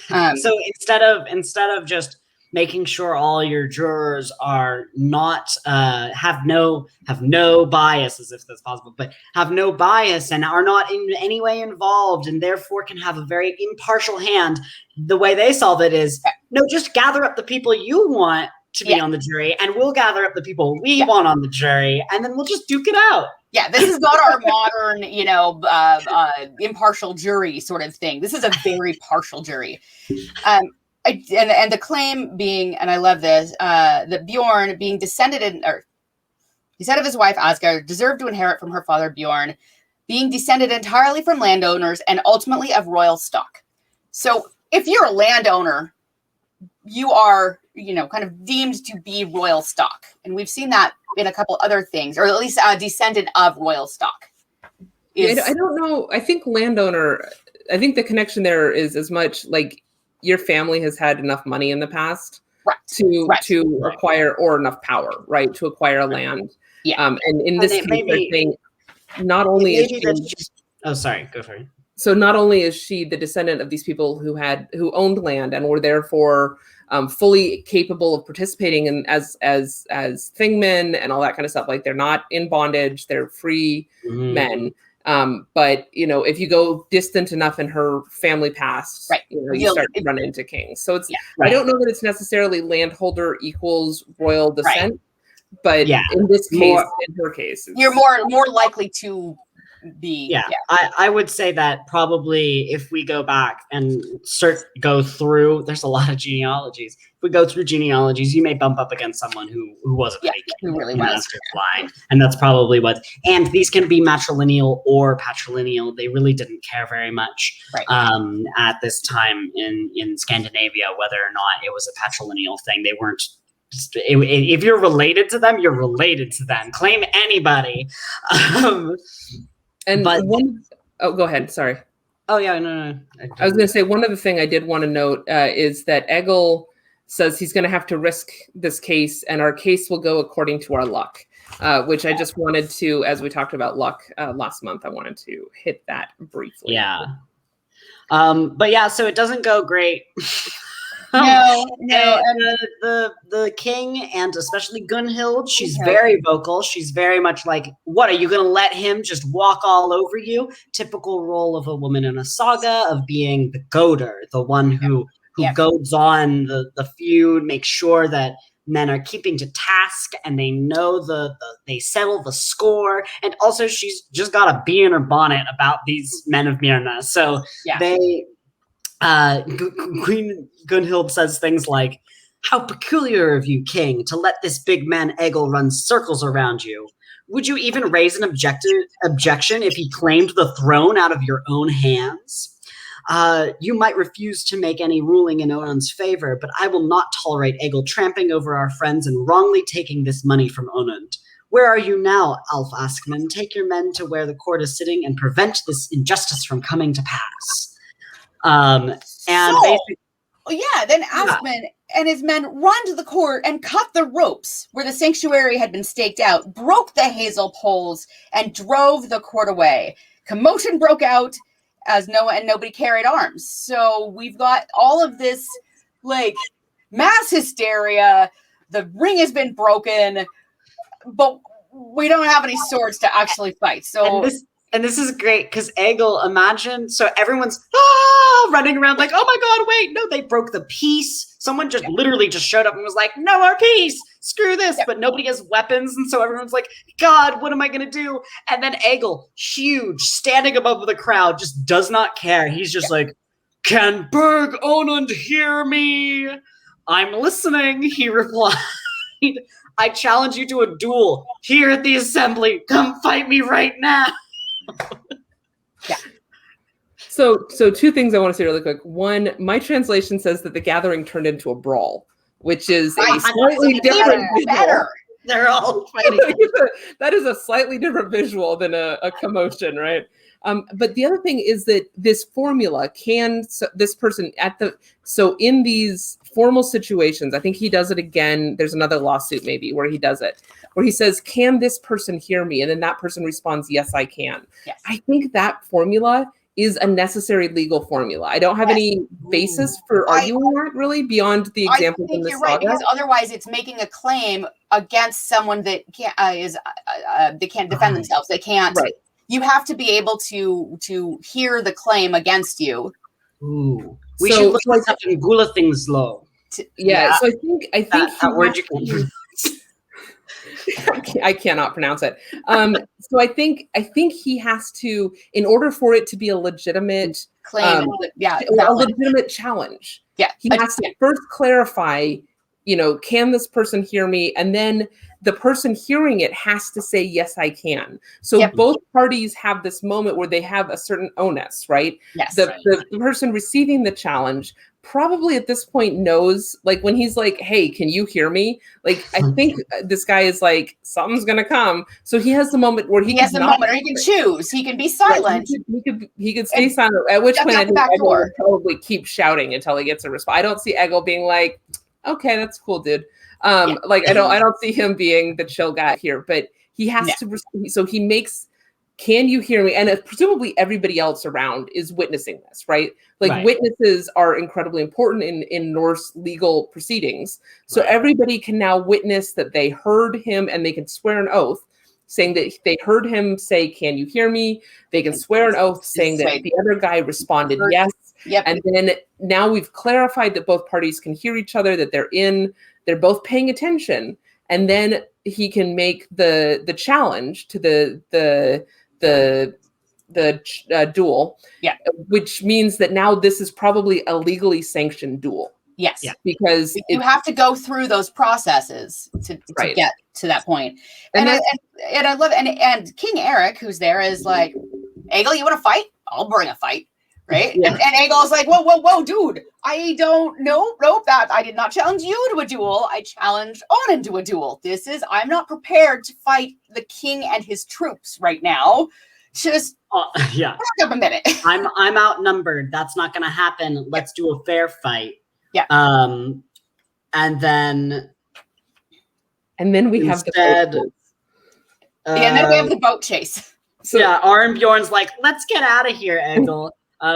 So instead of just making sure all your jurors are not have no bias, as if that's possible, but have no bias and are not in any way involved, and therefore can have a very impartial hand. The way they solve it is just gather up the people you want to be on the jury, and we'll gather up the people we want on the jury, and then we'll just duke it out. Yeah, this is not our modern, impartial jury sort of thing. This is a very partial jury. And the claim being, and I love this, that Bjorn, being descended he said of his wife Asgerd, deserved to inherit from her father Bjorn, being descended entirely from landowners and ultimately of royal stock. So if you're a landowner, you are, kind of deemed to be royal stock. And we've seen that in a couple other things, or at least a descendant of royal stock. I don't know. I think landowner, I think the connection there is as much like your family has had enough money in the past to Right. acquire, or enough power, right, to acquire land. Yeah. And in this case, I think not only is she, oh, sorry, go for it. so not only is she the descendant of these people who owned land and were therefore fully capable of participating in as thingmen and all that kind of stuff. Like, they're not in bondage; they're free men. But if you go distant enough in her family past, you start to run into kings. So it's I don't know that it's necessarily landholder equals royal descent, but in this case, in her case, you're more likely to be. I would say that probably if we go back and go through, there's a lot of genealogies. If we go through genealogies, you may bump up against someone who wasn't fake, who really was blind, and that's probably what. And these can be matrilineal or patrilineal. They really didn't care very much at this time in Scandinavia whether or not it was a patrilineal thing. They weren't. If you're related to them, you're related to them. Claim anybody. Go ahead. Sorry. Oh yeah, no. I was going to say, one other thing I did want to note is that Egil says he's going to have to risk this case, and our case will go according to our luck, which I just wanted to, as we talked about luck last month, I wanted to hit that briefly. Yeah. But yeah, so it doesn't go great. No. And the king, and especially Gunhild, she's very vocal. She's very much like, what, are you going to let him just walk all over you? Typical role of a woman in a saga, of being the goader, the one who goads on the feud, makes sure that men are keeping to task and they know they settle the score. And also she's just got a bee in her bonnet about these men of Myrna. So Queen Gunhild says things like, how peculiar of you, king, to let this big man Egil run circles around you. Would you even raise an objection if he claimed the throne out of your own hands? You might refuse to make any ruling in Onund's favor, but I will not tolerate Egil tramping over our friends and wrongly taking this money from Onund. Where are you now, Alf Askman? Take your men to where the court is sitting and prevent this injustice from coming to pass. Then Askman and his men run to the court and cut the ropes where the sanctuary had been staked out, broke the hazel poles, and drove the court away. Commotion broke out as nobody carried arms. So we've got all of this mass hysteria. The ring has been broken, but we don't have any swords to actually fight. So. And this is great because Egil, imagine, so everyone's running around like, oh my God, wait, no, they broke the peace. Someone just literally just showed up and was like, no more peace, screw this. But nobody has weapons. And so everyone's like, God, what am I going to do? And then Egil, huge, standing above the crowd, just does not care. He's just like, can Berg Onund hear me? I'm listening, he replied. I challenge you to a duel here at the assembly. Come fight me right now. So two things I want to say really quick. One, my translation says that the gathering turned into a brawl, which is a slightly different visual. They're all fighting. That is a slightly different visual than a commotion, right? But the other thing is that this formula this person in these formal situations, I think he does it again. There's another lawsuit maybe where he does it, where he says, can this person hear me? And then that person responds, yes, I can. Yes. I think that formula is a necessary legal formula. I don't have any basis for arguing that really beyond the example in the saga. Right, because otherwise it's making a claim against someone that they can't defend themselves. They can't. Right. You have to be able to hear the claim against you. Ooh. We should look this up in Gula Things Law. So I think that word you can I cannot pronounce it. So I think he has to, in order for it to be a legitimate claim, a legitimate challenge. Yeah, he has to first clarify, can this person hear me? And then the person hearing it has to say, yes, I can. So both parties have this moment where they have a certain onus, right? Yes. The person receiving the challenge probably at this point knows, like when he's like, hey, can you hear me? Like, I think this guy is like, something's going to come. So he has the moment where he has the moment, or he can choose. He can be silent. He could stay silent, at which point I think Egil would probably keep shouting until he gets a response. I don't see Egil being like, okay, that's cool, dude. Like I don't see him being the chill guy here, but he has to. So he makes, can you hear me? And presumably everybody else around is witnessing this, right? Like witnesses are incredibly important in Norse legal proceedings. So everybody can now witness that they heard him, and they can swear an oath saying that they heard him say, can you hear me? They can swear an oath saying that the other guy responded yes. Yep. And then now we've clarified that both parties can hear each other, that they're both paying attention. And then he can make the challenge to the duel, which means that now this is probably a legally sanctioned duel. Yes, because you have to go through those processes to get to that point. And I love and King Eric, who's there, is like, Egil, you want to fight? I'll bring a fight, right? Yeah. And Egil is like, whoa, dude, I don't know, that I did not challenge you to a duel. I challenged Onan to a duel. I'm not prepared to fight the king and his troops right now. Just back up a minute. I'm outnumbered. That's not going to happen. Let's do a fair fight. Yeah. And then we have the boat chase. And then we have the boat chase. So Arnbjorn's like, let's get out of here, Egil.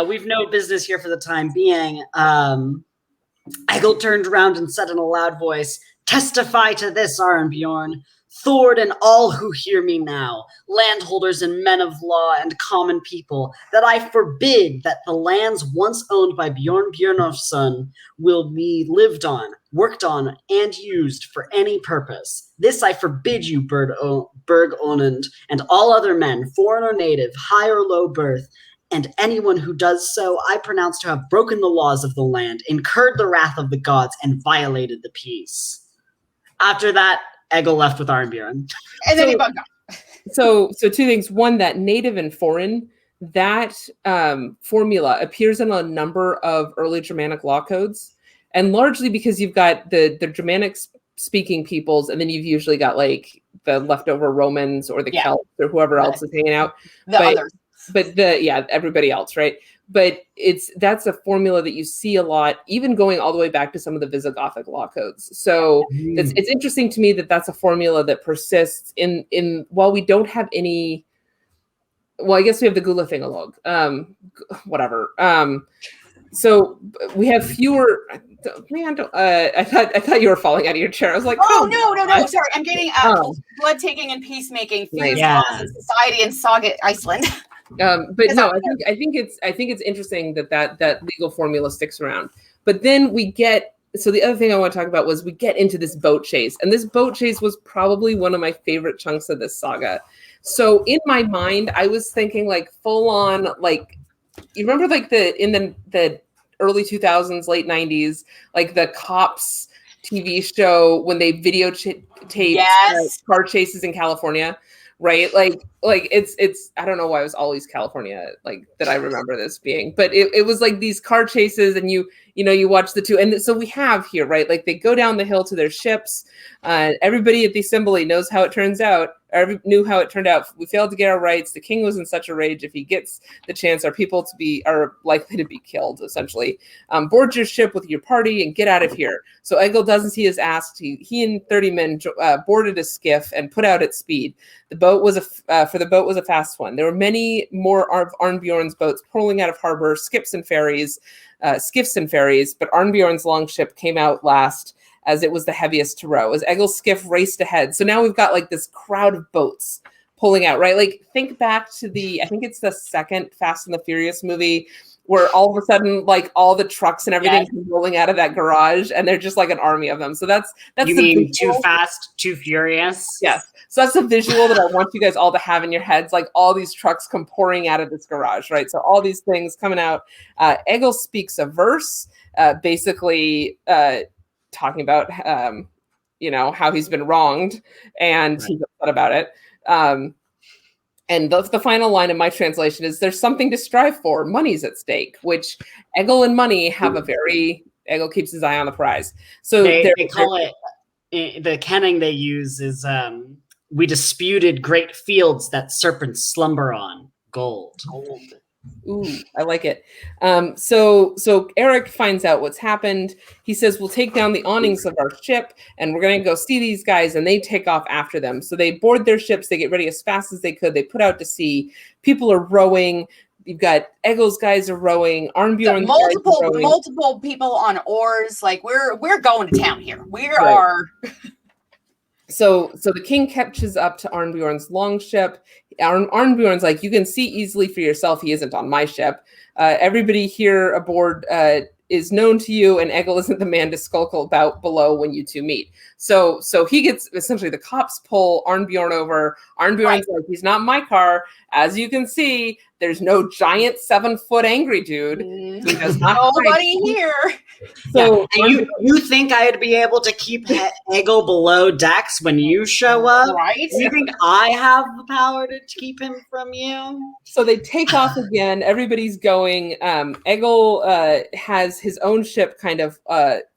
We've no business here for the time being. Egil turned around and said in a loud voice, testify to this, Arnbjorn. Thord and all who hear me now, landholders and men of law and common people, that I forbid that the lands once owned by Bjorn Bjornolfsson will be lived on, worked on, and used for any purpose. This I forbid you, Berg Onund, and all other men, foreign or native, high or low birth, and anyone who does so I pronounce to have broken the laws of the land, incurred the wrath of the gods, and violated the peace. After that, Egil left with Arnbjorn. And then he bugged off. So two things. One, that native and foreign, that formula appears in a number of early Germanic law codes. And largely because you've got the Germanic speaking peoples, and then you've usually got like the leftover Romans or the Celts or whoever else is hanging out. Others. But everybody else, right? But that's a formula that you see a lot, even going all the way back to some of the Visigothic law codes. So it's interesting to me that that's a formula that persists in while we don't have any. Well, I guess we have the Gulathingolog, whatever. So we have fewer. Man, I thought you were falling out of your chair. I was like, oh no, sorry, I'm getting blood taking and peacemaking fused laws in society in Saga Iceland. But no, I think it's interesting that legal formula sticks around. But then we get, so the other thing I want to talk about was we get into this boat chase, and this boat chase was probably one of my favorite chunks of this saga. So in my mind, I was thinking like full on, like, you remember like in the early 2000s, late 90s, like the Cops TV show when they videotaped car chases in California, right? Like it's I don't know why it was always California, like that I remember this being, but it was like these car chases, and you watch the two, and so we have here, right? Like they go down the hill to their ships. Everybody at the assembly knows how it turns out. Knew how it turned out. We failed to get our rights. The king was in such a rage. If he gets the chance, our people are likely to be killed, essentially. Board your ship with your party and get out of here. So Egil does as he is asked. He and 30 men boarded a skiff and put out at speed. The boat was a fast one. There were many more of Arnbjorn's boats pulling out of harbor, skiffs and ferries, but Arnbjorn's longship came out last, as it was the heaviest to row, as Egil's skiff raced ahead. So now we've got like this crowd of boats pulling out, right? Like think back to I think it's the second Fast and the Furious movie, where all of a sudden, like all the trucks and everything come rolling out of that garage, and they're just like an army of them. So that's you mean Too Fast, Too Furious? Yes. So that's the visual that I want you guys all to have in your heads, like all these trucks come pouring out of this garage, right? So all these things coming out. Egil speaks a verse, basically talking about how he's been wronged, and he's upset about it. And the final line in my translation is, there's something to strive for. Money's at stake, which Egil and money have Egil keeps his eye on the prize. So they call it, the kenning they use is, we disputed great fields that serpents slumber on. Gold. Ooh, I like it. So Eric finds out what's happened. He says, we'll take down the awnings of our ship and we're going to go see these guys, and they take off after them. So they board their ships. They get ready as fast as they could. They put out to sea. People are rowing. You've got Egil's guys are rowing. Arnbjorn's multiple people on oars. Like we're going to town here. We are. So the king catches up to Arnbjorn's longship. Arnbjorn's like, you can see easily for yourself, he isn't on my ship. Everybody here aboard is known to you, and Egil isn't the man to skulk about below when you two meet. So he gets, essentially, the cops pull Arnbjorn over. Arnbjorn's like, he's not in my car. As you can see, there's no giant 7-foot angry dude. He does not nobody here. So and you think I'd be able to keep Egil below decks when you show up? Right? You think I have the power to keep him from you? So they take off again. Everybody's going. Egil has his own ship kind of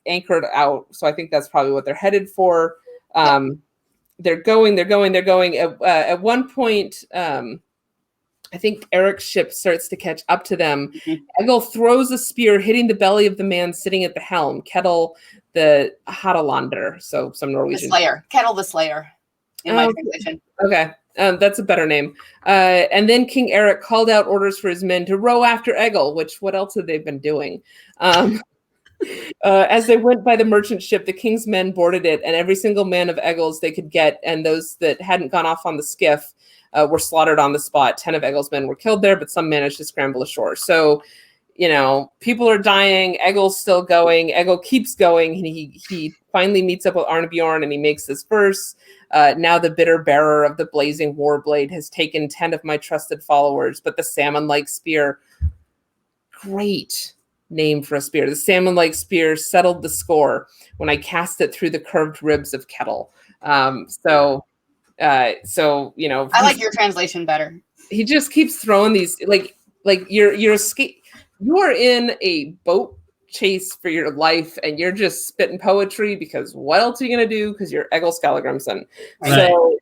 anchored out. So I think that's probably what they're headed for. They're going. At one point, I think Eric's ship starts to catch up to them. Egil throws a spear, hitting the belly of the man sitting at the helm, Kettle the Hadalander. So some Norwegian. The Slayer. Kettle the Slayer, in my translation. Okay. That's a better name. And then King Eric called out orders for his men to row after Egil, which what else had they been doing? As they went by the merchant ship, the king's men boarded it, and every single man of Egil's they could get, and those that hadn't gone off on the skiff were slaughtered on the spot. 10 of Egil's men were killed there, but some managed to scramble ashore. So, people are dying. Egil's still going. Egil keeps going. And he finally meets up with Arnbjorn, and he makes this verse. Now the bitter bearer of the blazing war blade has taken 10 of my trusted followers, but the salmon-like spear, great name for a spear. The salmon-like spear settled the score when I cast it through the curved ribs of Kettle. So I like your translation better. He just keeps throwing these like you are in a boat chase for your life, and you're just spitting poetry because what else are you gonna do? Because you're Egil Skallagrimson. Right. So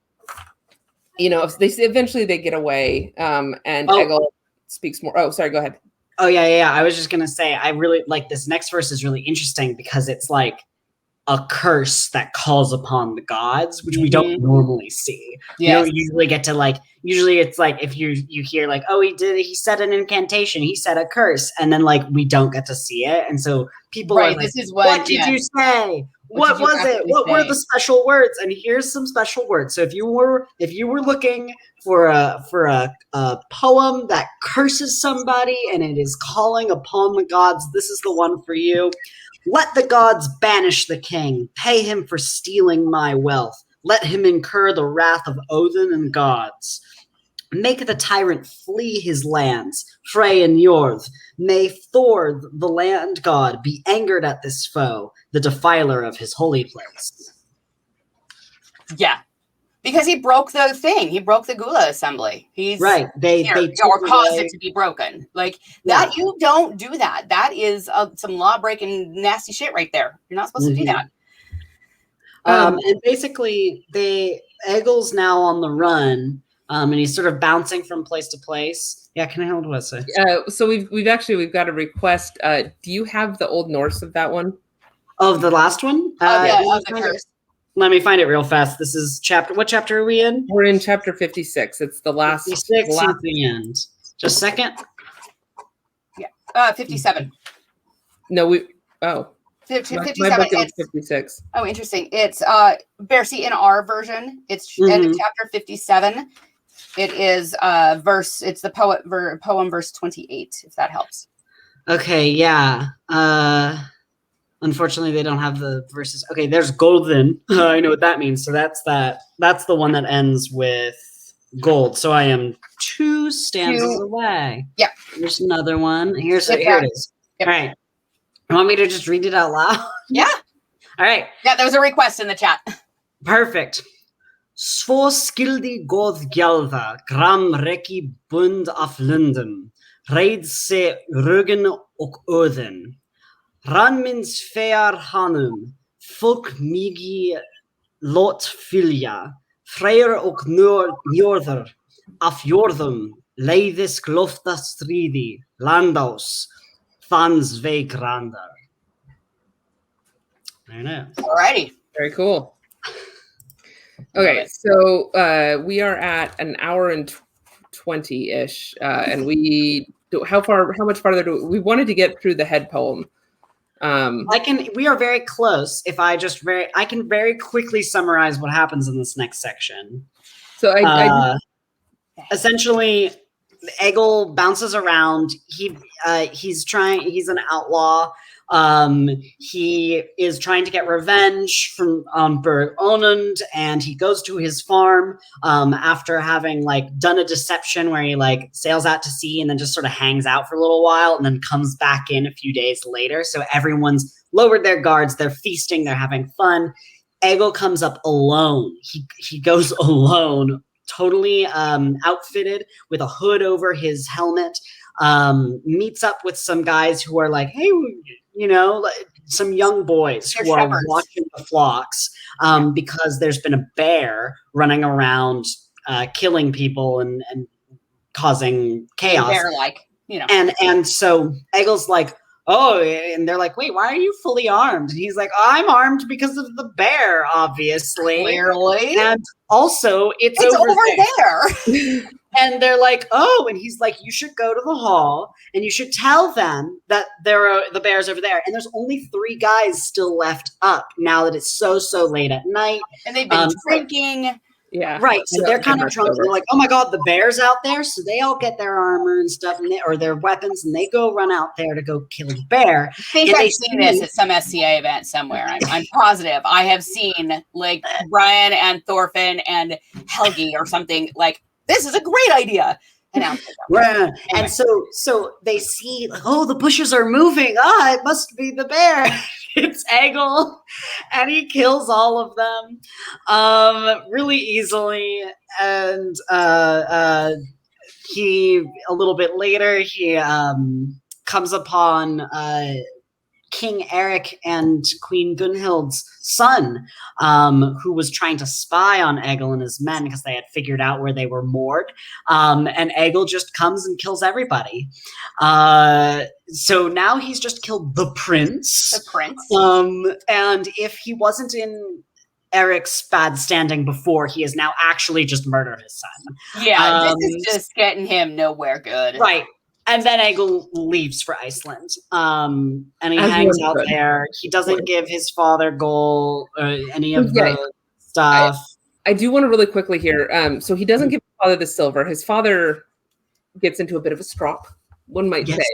eventually they get away, and Egil speaks more. Oh, sorry, go ahead. Oh yeah. I was just gonna say I really like this next verse is really interesting because it's like a curse that calls upon the gods, which we don't normally see. Yes. You usually get to usually it's like if you hear like, oh, he said an incantation, he said a curse, and then we don't get to see it. And so people are like, this is what did you say? What was it? What were the special words? And here's some special words. So if you were looking for a poem that curses somebody and it is calling upon the gods, this is the one for you. Let the gods banish the king, pay him for stealing my wealth. Let him incur the wrath of Odin and gods. Make the tyrant flee his lands, Frey and Njord. May Thor, the land god, be angered at this foe, the defiler of his holy place. Yeah. Because he broke the thing. He broke the Gula assembly. He's right. They caused it to be broken. That. You don't do that. That is some law breaking nasty shit right there. You're not supposed to do that. And basically, Egil's now on the run, and he's sort of bouncing from place to place. Yeah, can I hold what's it? So we've got a request. Do you have the Old Norse of that one? Of the last one? The curse. Let me find it real fast. This is what chapter are we in? We're in chapter 56. It's the last. 56 at the end. Just a second. Yeah. 57. No, 57. My book is 56. Oh, interesting. It's Bercy in our version. It's end of chapter 57. It is verse. It's the poem verse 28. If that helps. Okay. Yeah. Unfortunately, they don't have the verses. Okay, there's golden. I know what that means. So that's that. That's the one that ends with gold. So I am 2 stanzas away. Yeah. Here's another one. Here it is. Yep. All right. You want me to just read it out loud? Yeah. All right. Yeah, there was a request in the chat. Perfect. Svo skildi góð gjalda, gram reki bund af lundum, reid se röggen og öðun. Ranmins fear hanum, folk migi lot fylja, freyr og njörður, af jörðum, leiðis glofta stríði, landás, þans veigrandar. Very nice. Alrighty. Very cool. Okay, so we are at an hour and 20-ish, and how much farther we wanted to get through the head poem. We are very close. I can very quickly summarize what happens in this next section. So essentially, Egil bounces around. He's an outlaw. He is trying to get revenge on Berg Onund, and he goes to his farm after having done a deception where he sails out to sea and then just sort of hangs out for a little while and then comes back in a few days later. So everyone's lowered their guards, they're feasting, they're having fun. Egil comes up alone. He goes alone, totally outfitted with a hood over his helmet, meets up with some guys who are like, hey, some young boys who are watching the flocks because there's been a bear running around killing people and causing chaos. And so Egil's like, oh, and they're like, wait, why are you fully armed? And he's like, I'm armed because of the bear, obviously. Clearly. And also, it's over there. And they're like, oh, and he's like, you should go to the hall and you should tell them that the bear's over there. And there's only 3 guys still left up now that it's so late at night. And they've been drinking. Yeah. Right. So they're kind of drunk. They're like, oh my God, the bear's out there. So they all get their armor and stuff or their weapons and they go run out there to go kill the bear. I think I've seen this at some SCA event somewhere. I'm positive. I have seen Brian and Thorfinn and Helgi or something this is a great idea. Anyway. And so they see, oh, the bushes are moving. It must be the bear. It's Egil, and he kills all of them really easily. And he a little bit later he comes upon King Eric and Queen Gunhild's son, who was trying to spy on Egil and his men because they had figured out where they were moored. And Egil just comes and kills everybody. So now he's just killed the prince. The prince. And if he wasn't in Eric's bad standing before, he has now actually just murdered his son. Yeah, this is just getting him nowhere good. Right. And then Egil leaves for Iceland, and he hangs out there. He doesn't give his father gold or any of the stuff. I do want to really quickly here. So he doesn't give his father the silver. His father gets into a bit of a strop, one might say,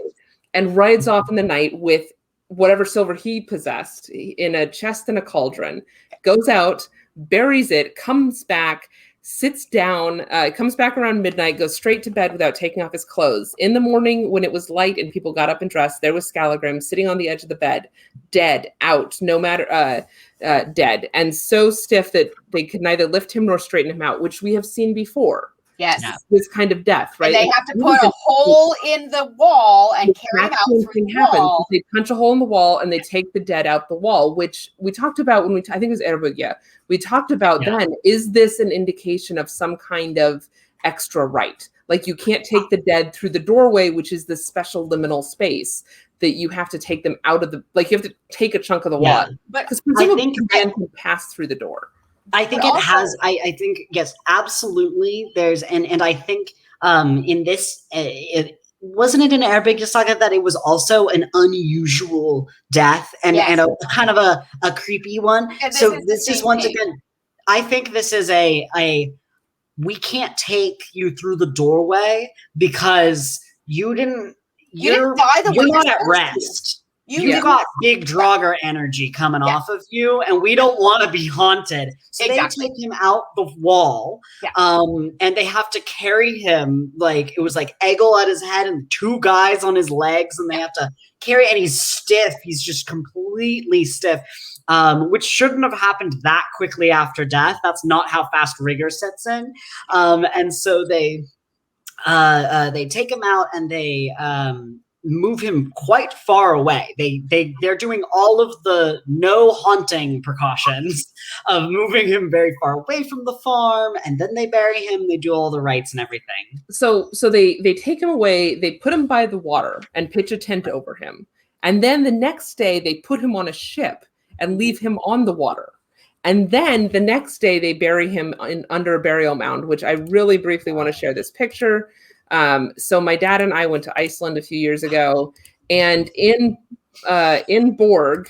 and rides off in the night with whatever silver he possessed in a chest and a cauldron, goes out, buries it, comes back, sits down, comes back around midnight, goes straight to bed without taking off his clothes. In the morning, when it was light and people got up and dressed, there was Skallagrim sitting on the edge of the bed, dead, out, no matter, dead, and so stiff that they could neither lift him nor straighten him out, which we have seen before. Yes. This kind of death, right? And they have to put a hole in the wall and carry him out through the wall. They punch a hole in the wall and they take the dead out the wall, which we talked about when I think it was Erbug, we talked about then, is this an indication of some kind of extra rite? Like you can't take the dead through the doorway, which is this special liminal space that you have to take them out of you have to take a chunk of the wall. Because presumably the man can pass through the door. I think it has. I think yes, absolutely. There's and I think in this, wasn't it in Erbig Saga that it was also an unusual death and a kind of a creepy one. So this is once again, I think this is a we can't take you through the doorway because you're not at rest. You've got big Draugr energy coming off of you, and we don't want to be haunted. So they take him out the wall, and they have to carry him like it was like Egil at his head and 2 guys on his legs, and they have to carry. And he's stiff. He's just completely stiff, which shouldn't have happened that quickly after death. That's not how fast rigor sets in. And so they take him out and they move him quite far away. They're doing all of the no haunting precautions of moving him very far away from the farm, and then they bury him. They do all the rites and everything. So they take him away. They put him by the water and pitch a tent over him, and then the next day they put him on a ship and leave him on the water. And then the next day they bury him under a burial mound, which I really briefly want to share this picture. So my dad and I went to Iceland a few years ago, and in Borg,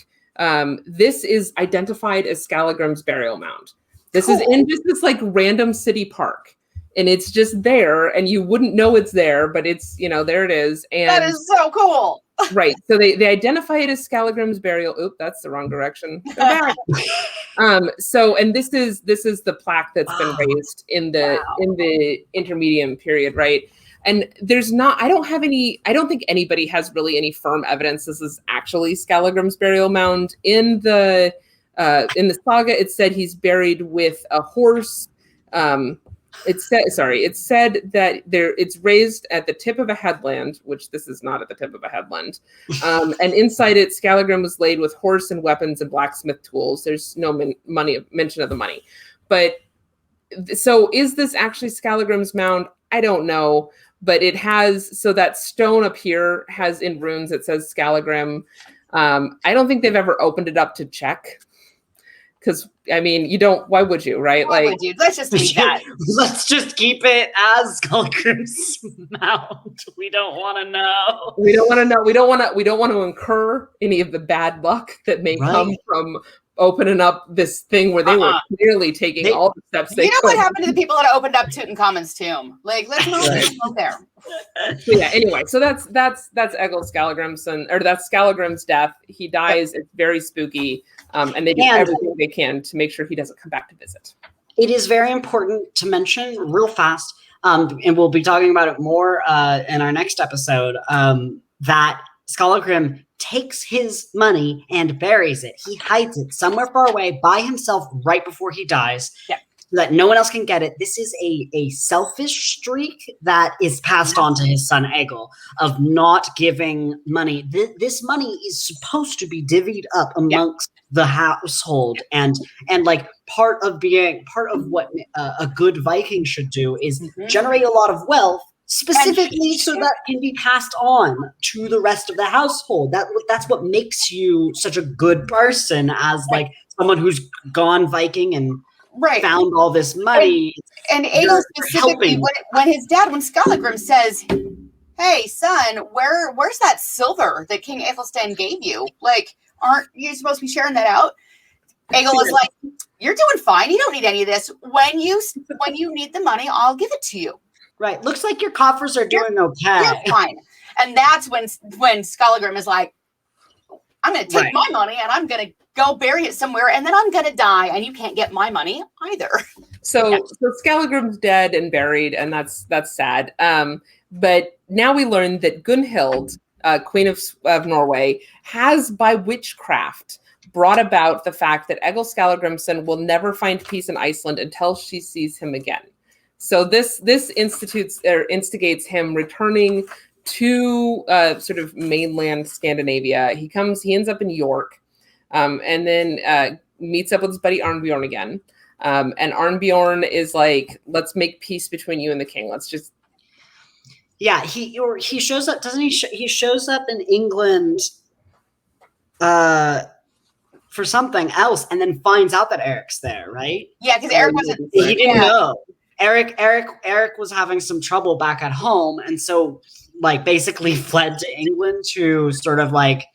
this is identified as Skallagrim's burial mound. This is in just this like random city park, and it's just there, and you wouldn't know it's there, but it's, there it is. And that is so cool. Right. So they identify it as Skallagrim's burial. Oop, that's the wrong direction. Go back. And this is the plaque that's been raised in the intermediate period, right? And I don't think anybody has really any firm evidence this is actually Skallagrim's burial mound. In the saga, it said he's buried with a horse. It said that it's raised at the tip of a headland, which this is not at the tip of a headland. And inside it, Skallagrim was laid with horse and weapons and blacksmith tools. There's no mention of the money. But so is this actually Skallagrim's mound? I don't know. But it has, so that stone up here has in runes, it says Skallagrim. I don't think they've ever opened it up to check. Because, why would you, right? Why would you? Let's just leave that. Let's just keep it as Skallagrim's mound. We don't want to know. We don't want to know. We don't want to incur any of the bad luck that may come from opening up this thing where they were clearly taking all the steps they could. What happened to the people that opened up Tutankhamun's tomb? Like, let's not go there. So anyway, so that's Egil Skallagrimson, or that's Skallagrim's death. He dies. It's very spooky, and they do everything they can to make sure he doesn't come back to visit. It is very important to mention real fast, and we'll be talking about it more in our next episode, that Skallagrim takes his money and buries it. He hides it somewhere far away by himself right before he dies. Yeah. So that no one else can get it. This is a selfish streak that is passed on to his son Egil of not giving money. This money is supposed to be divvied up amongst the household, and like part of what a good Viking should do is generate a lot of wealth, specifically so that can be passed on to the rest of the household. That's what makes you such a good person, as like someone who's gone Viking and found all this money. And Egil specifically, when Skallagrim says, "Hey son, where's that silver that King Aethelstan gave you? Like, aren't you supposed to be sharing that out?" Egil is like, "You're doing fine. You don't need any of this. When you need the money, I'll give it to you." Right. Looks like your coffers are doing okay. You're fine. And that's when Skallagrim is like, "I'm going to take my money and I'm going to go bury it somewhere, and then I'm going to die, and you can't get my money either." So Skallagrim's dead and buried, and that's sad. But now we learn that Gunhild, Queen of Norway, has by witchcraft brought about the fact that Egil Skallagrimson will never find peace in Iceland until she sees him again. So this instigates him returning to sort of mainland Scandinavia. He ends up in York, and then meets up with his buddy Arnbjorn again. And Arnbjorn is like, "Let's make peace between you and the king. Let's just." Yeah, he shows up, doesn't he? He shows up in England for something else, and then finds out that Eric's there, right? Yeah, because Eric wasn't. He didn't know. Eric was having some trouble back at home, and so like basically fled to England to sort of like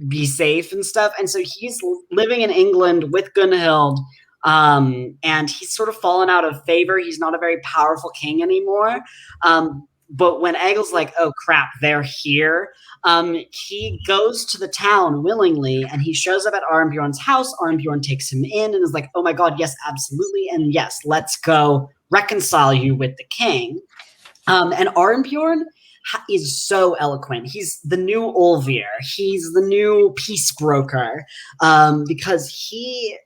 be safe and stuff. And so he's living in England with Gunhild, and he's sort of fallen out of favor. He's not a very powerful king anymore. but when Egil's like, oh crap, they're here, he goes to the town willingly, and he shows up at Arnbjorn's house. Arnbjorn takes him in and is like, oh my god, yes, absolutely, and yes, let's go reconcile you with the king. And Arnbjorn is so eloquent. He's the new Olvir. He's the new peace broker, because he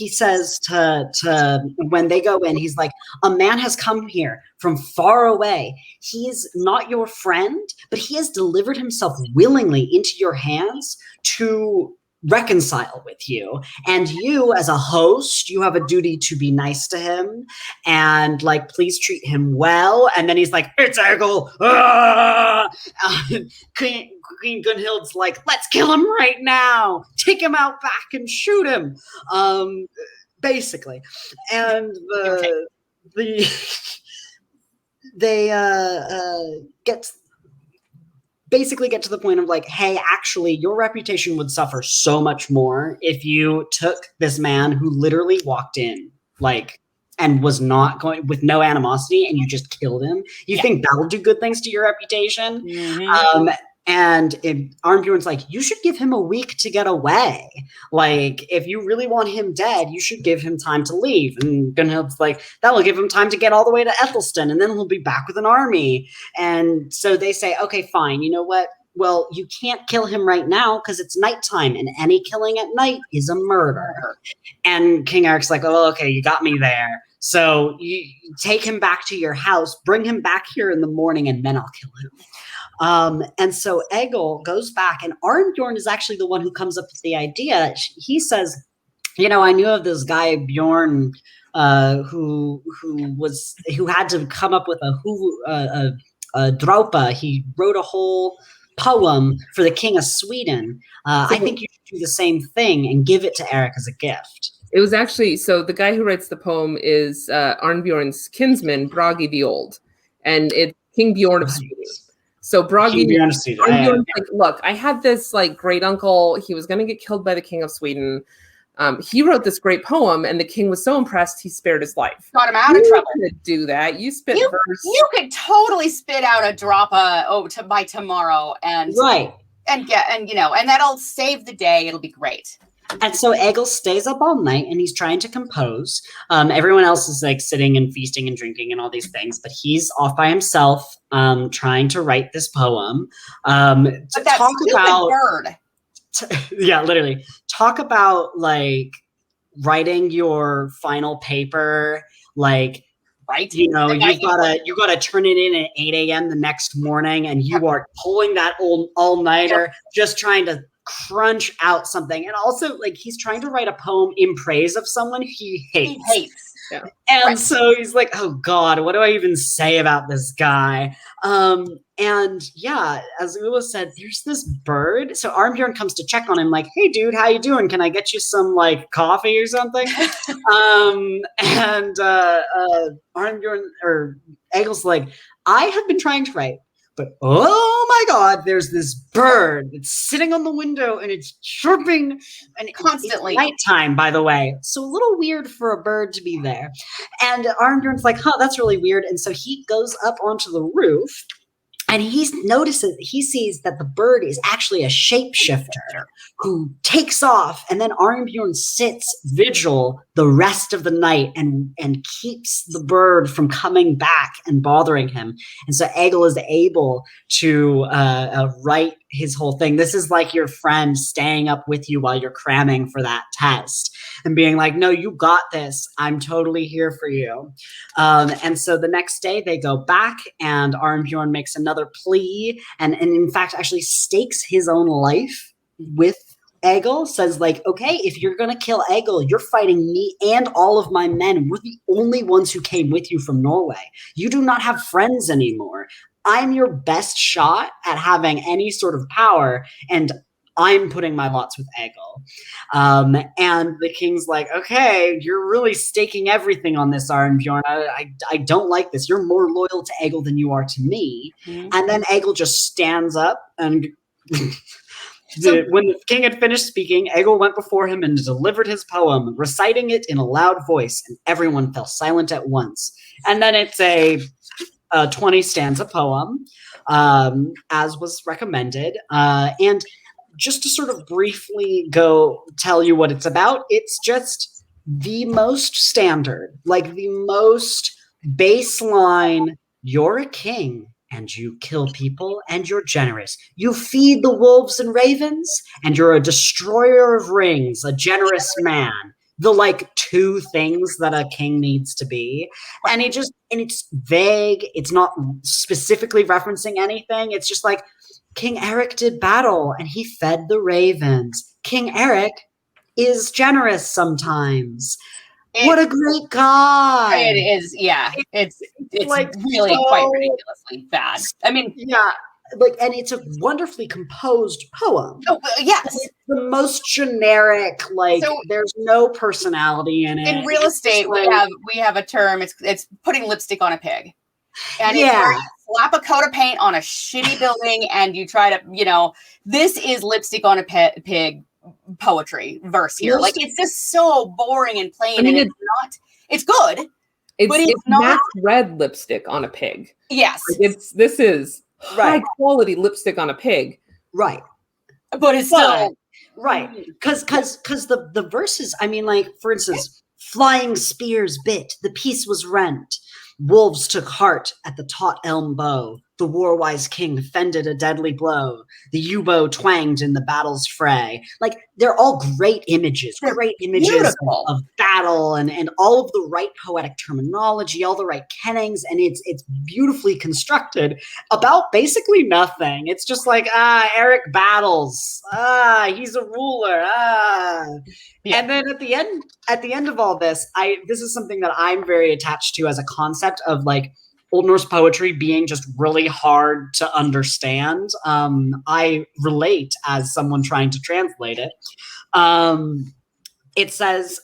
says to when they go in, he's like, a man has come here from far away. He is not your friend, but he has delivered himself willingly into your hands to reconcile with you. And you, as a host, you have a duty to be nice to him and like, please treat him well. And then he's like, it's Egil. Queen Gunhild's like, let's kill him right now. Take him out back and shoot him. Basically. And they get to the point of like, hey, actually, your reputation would suffer so much more if you took this man who literally walked in, like, and was not going with no animosity, and you just killed him. You think that will do good things to your reputation? Mm-hmm. And Arnbjorn's like, you should give him a week to get away. Like, if you really want him dead, you should give him time to leave. And Gunhild's like, that will give him time to get all the way to Ethelston, and then he'll be back with an army. And so they say, okay, fine. You know what? Well, you can't kill him right now because it's nighttime, and any killing at night is a murder. And King Eric's like, oh, okay, you got me there. So you take him back to your house, bring him back here in the morning, and then I'll kill him. And so Egil goes back, and Arnbjorn is actually the one who comes up with the idea. He says, you know, I knew of this guy, Bjorn, who had to come up with a Draupa. He wrote a whole poem for the King of Sweden. I think you should do the same thing and give it to Eric as a gift. It was actually, so the guy who writes the poem is Arnbjorn's kinsman, Bragi the Old, and it's King Bjorn of Sweden. So Bragi, Arnbjorn's like, look, I had this like great uncle. He was going to get killed by the King of Sweden. He wrote this great poem, and the king was so impressed he spared his life. Got him out of trouble. You could do that. You spit verse. You could totally spit out a Draupa by tomorrow, and that'll save the day. It'll be great. And so Egil stays up all night, and he's trying to compose. Everyone else is like sitting and feasting and drinking and all these things, but he's off by himself, trying to write this poem. But that stupid bird. Literally. Talk about like writing your final paper, like, right? You know, you gotta turn it in at 8 a.m. the next morning, and you are pulling that all-nighter, just trying to crunch out something. And also, like, he's trying to write a poem in praise of someone he hates. Yeah. And so he's like, oh God, what do I even say about this guy? And yeah, as Ula said, there's this bird. So Arnbjorn comes to check on him like, hey dude, how you doing? Can I get you some like coffee or something? Arnbjorn or Egil's like, I have been trying to write, but oh my God, there's this bird that's sitting on the window and it's chirping and constantly. It's nighttime, by the way. So a little weird for a bird to be there. And Arnbjorn's like, huh, that's really weird. And so he goes up onto the roof, and he sees that the bird is actually a shapeshifter who takes off, and then Arnbjorn sits vigil the rest of the night and keeps the bird from coming back and bothering him. And so Egil is able to write his whole thing. This is like your friend staying up with you while you're cramming for that test and being like, no, you got this. I'm totally here for you. And so the next day they go back, and Arnbjorn makes another plea and in fact actually stakes his own life with Egil, says like, okay, if you're going to kill Egil, you're fighting me and all of my men. We're the only ones who came with you from Norway. You do not have friends anymore. I'm your best shot at having any sort of power, and I'm putting my lots with Egil. And the king's like, okay, you're really staking everything on this, Arnbjorn. I don't like this. You're more loyal to Egil than you are to me. Mm-hmm. And then Egil just stands up and... when the king had finished speaking, Egil went before him and delivered his poem, reciting it in a loud voice, and everyone fell silent at once. And then it's a a 20 stanza poem, as was recommended. And just to sort of briefly go tell you what it's about, it's just the most standard, like the most baseline. You're a king and you kill people and you're generous. You feed the wolves and ravens and you're a destroyer of rings, a generous man. The like two things that a king needs to be. And it's vague. It's not specifically referencing anything. It's just like King Eric did battle and he fed the ravens. King Eric is generous sometimes. What a great guy. It is, yeah. It's like really quite ridiculously bad. I mean, yeah, like, and it's a wonderfully composed poem. Oh, yes. It's the most generic, like there's no personality in it. In real estate, we have a term, it's putting lipstick on a pig. And it's slap a coat of paint on a shitty building and you try to, this is lipstick on a pig poetry verse here. Like it's just so boring and plain. I mean, it's good. It's not matte red lipstick on a pig. Yes. This is high quality lipstick on a pig. Right. But it's still right. Because the verses, I mean, like, for instance, flying spears bit, the peace was rent. Wolves took heart at the taut elm bow. The war-wise king fended a deadly blow. The yew-bow twanged in the battle's fray. Like, they're all great images of battle and all of the right poetic terminology, all the right kennings, and it's beautifully constructed about basically nothing. It's just like, Eric battles. He's a ruler. Yeah. And then at the end of all this, this is something that I'm very attached to as a concept of like Old Norse poetry being just really hard to understand. I relate as someone trying to translate it. It says,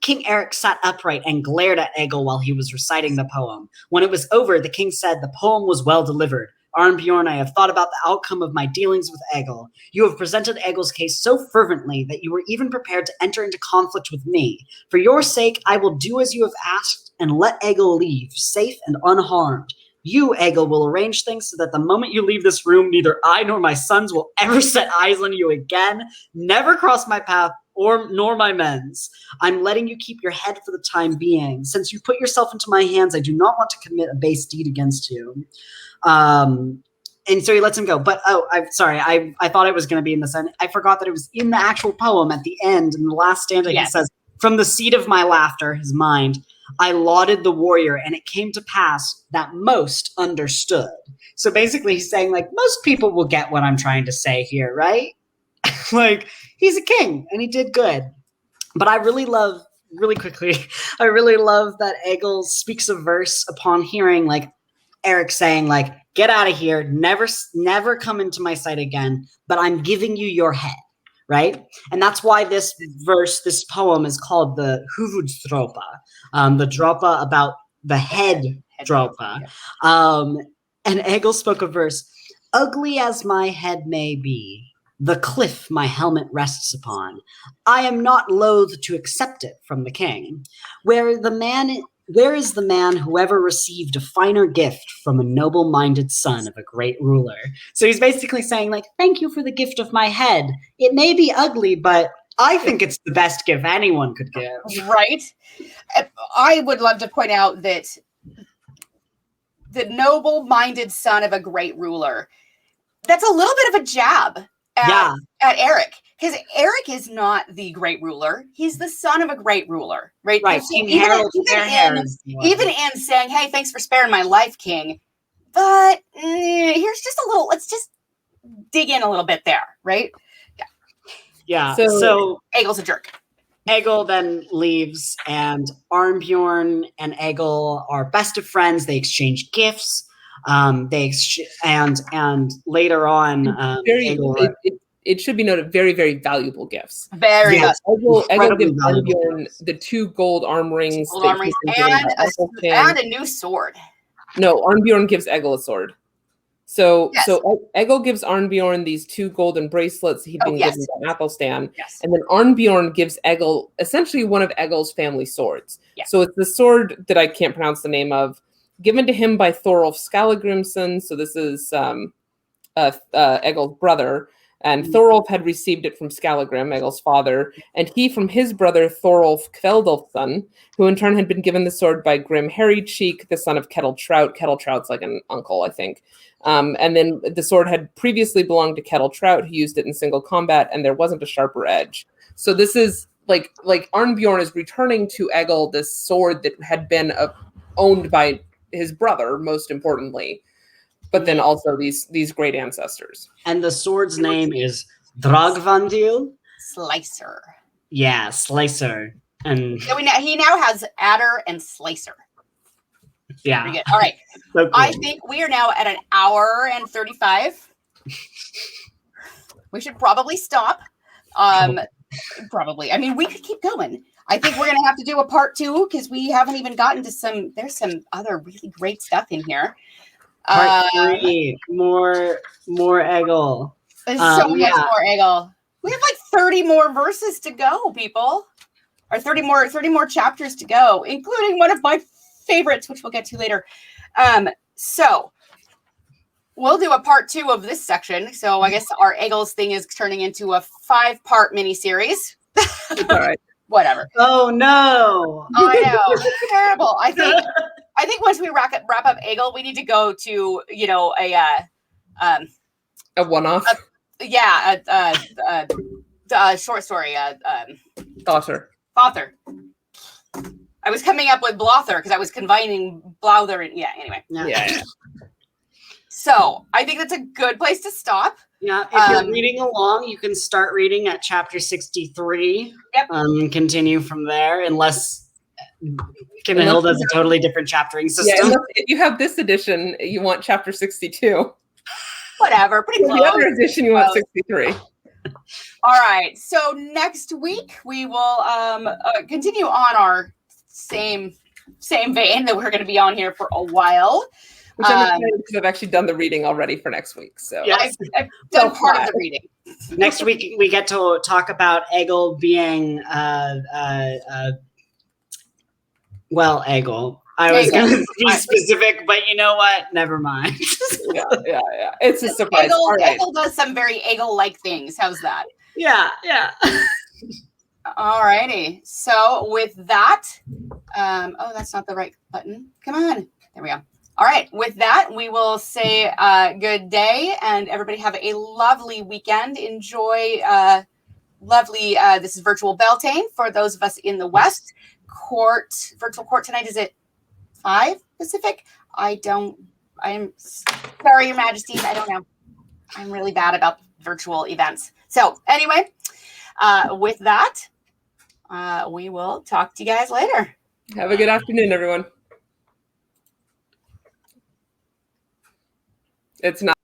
King Eric sat upright and glared at Egil while he was reciting the poem. When it was over, the king said, the poem was well delivered. Arnbjorn, I have thought about the outcome of my dealings with Egil. You have presented Egil's case so fervently that you were even prepared to enter into conflict with me. For your sake, I will do as you have asked and let Egil leave, safe and unharmed. You, Egil, will arrange things so that the moment you leave this room, neither I nor my sons will ever set eyes on you again, never cross my path, nor my men's. I'm letting you keep your head for the time being. Since you put yourself into my hands, I do not want to commit a base deed against you. And so he lets him go. But, I'm sorry, I thought it was going to be in this end. I forgot that it was in the actual poem at the end. In the last stanza, He says, from the seat of my laughter, his mind, I lauded the warrior, and it came to pass that most understood. So basically he's saying, like, most people will get what I'm trying to say here, right? Like, he's a king, and he did good. But I really love, really quickly, I really love that Egil speaks a verse upon hearing, like, Eric saying, like, get out of here, never come into my sight again, but I'm giving you your head, right? And that's why this poem is called the Huvudstropa, the dropa about the head dropa. And Egil spoke a verse, ugly as my head may be, the cliff my helmet rests upon, I am not loath to accept it from the king. Where is the man who ever received a finer gift from a noble-minded son of a great ruler? So he's basically saying, like, thank you for the gift of my head. It may be ugly, but I think it's the best gift anyone could give. Right? I would love to point out that the noble-minded son of a great ruler, that's a little bit of a jab at Eric. Because Eric is not the great ruler. He's the son of a great ruler, right? Right. Even in saying, hey, thanks for sparing my life, king. But here's just a little, let's just dig in a little bit there, right? Yeah. So Egil's a jerk. Egil then leaves, and Arnbjorn and Egil are best of friends. They exchange gifts. And later on, it should be noted, very, very valuable gifts. Very much. Egil gives Arnbjorn the 2 gold arm rings. And a new sword. No, Arnbjorn gives Egil a sword. So Egil gives Arnbjorn these 2 golden bracelets he'd been given by Athelstan. Yes. And then Arnbjorn gives Egil essentially one of Egil's family swords. Yes. So it's the sword that I can't pronounce the name of given to him by Thorolf Skallagrimsson. So this is Egil's brother. And Thorolf had received it from Skallagrim, Egil's father, and he from his brother Thorolf Kveldolfsson, who in turn had been given the sword by Grim Hairycheek, the son of Kettle Trout. Kettle Trout's like an uncle, I think. And then the sword had previously belonged to Kettle Trout, who used it in single combat, and there wasn't a sharper edge. So this is like Arnbjorn is returning to Egil this sword that had been owned by his brother, most importantly, but then also these great ancestors. And the sword's name is Dragvandil. Slicer. Yeah, Slicer. And So he now has Adder and Slicer. yeah. Pretty good. All right. So cool. I think we are now at an hour and 35. We should probably stop. Probably. I mean, we could keep going. I think we're going to have to do a part 2 because we haven't even gotten to there's some other really great stuff in here. Part 3, more Egil. There's so much more Egil. We have like 30 more verses to go, people. Or 30 more chapters to go, including one of my favorites, which we'll get to later. So we'll do a part 2 of this section. So I guess our Egils thing is turning into a 5-part miniseries. All right. Whatever. Oh no! I know. Terrible. I think once we wrap up Egil, we need to go to a one-off. A short story. Author. I was coming up with Blother because I was combining Blother and anyway. Yeah. So I think that's a good place to stop. Yeah, if you're reading along, you can start reading at chapter 63. Yep. Continue from there, unless Hill does a totally different chaptering system. Yeah, if you have this edition, you want chapter 62. Whatever, pretty close. The other edition, you want 63. All right. So next week we will continue on our same vein that we're going to be on here for a while. Which I'm excited because I've actually done the reading already for next week. So yes. I've done part of the reading. Next week we get to talk about Egil being Egil. I was going to be specific, but you know what? Never mind. Yeah. It's a surprise. Egil does some very Egil-like things. How's that? Yeah. All righty. So with that, that's not the right button. Come on. There we go. All right. With that, we will say good day, and everybody have a lovely weekend. Enjoy this is virtual Beltane for those of us in the West. Virtual court tonight is at 5 Pacific. I'm sorry, Your Majesties. I don't know. I'm really bad about virtual events. So anyway, with that, we will talk to you guys later. Have a good afternoon, everyone. It's not.